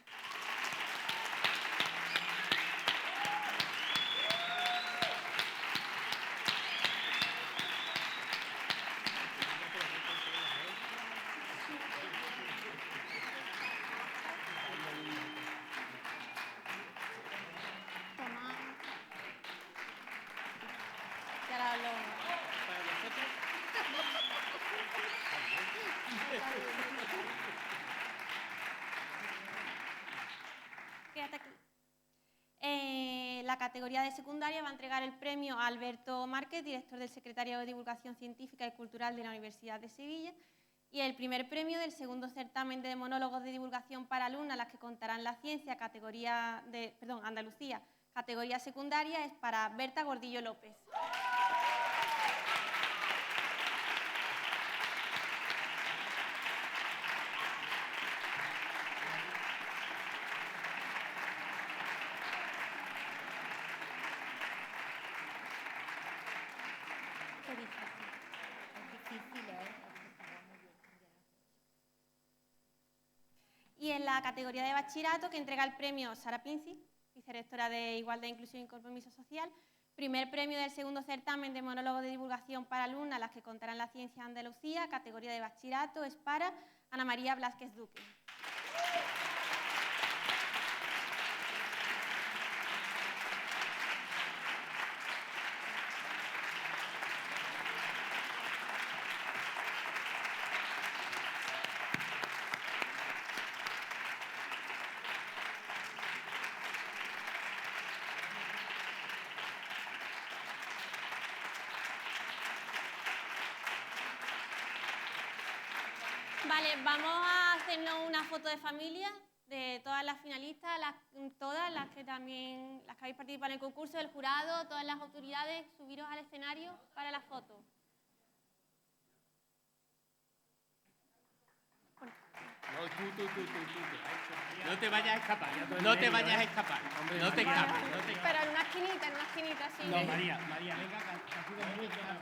la categoría de secundaria va a entregar el premio a Alberto Márquez, director del Secretariado de Divulgación Científica y Cultural de la Universidad de Sevilla. Y el primer premio del segundo certamen de monólogos de divulgación para alumnas, las que contarán la ciencia, Andalucía, categoría secundaria, es para Berta Gordillo López. Y en la categoría de bachillerato, que entrega el premio Sara Pinci, vicerrectora de Igualdad, Inclusión y Compromiso Social, primer premio del segundo certamen de monólogo de divulgación para alumnas, las que contarán la ciencia de Andalucía, categoría de bachillerato, es para Ana María Blázquez Duque. Vale, vamos a hacernos una foto de familia de todas las finalistas, todas las que habéis participado en el concurso, el jurado, todas las autoridades, subiros al escenario para la foto. No, tú. No te vayas a escapar. No te vayas a escapar. No te escapas. Pero en una esquinita, sí. No, María, venga, que ha sido muy buena.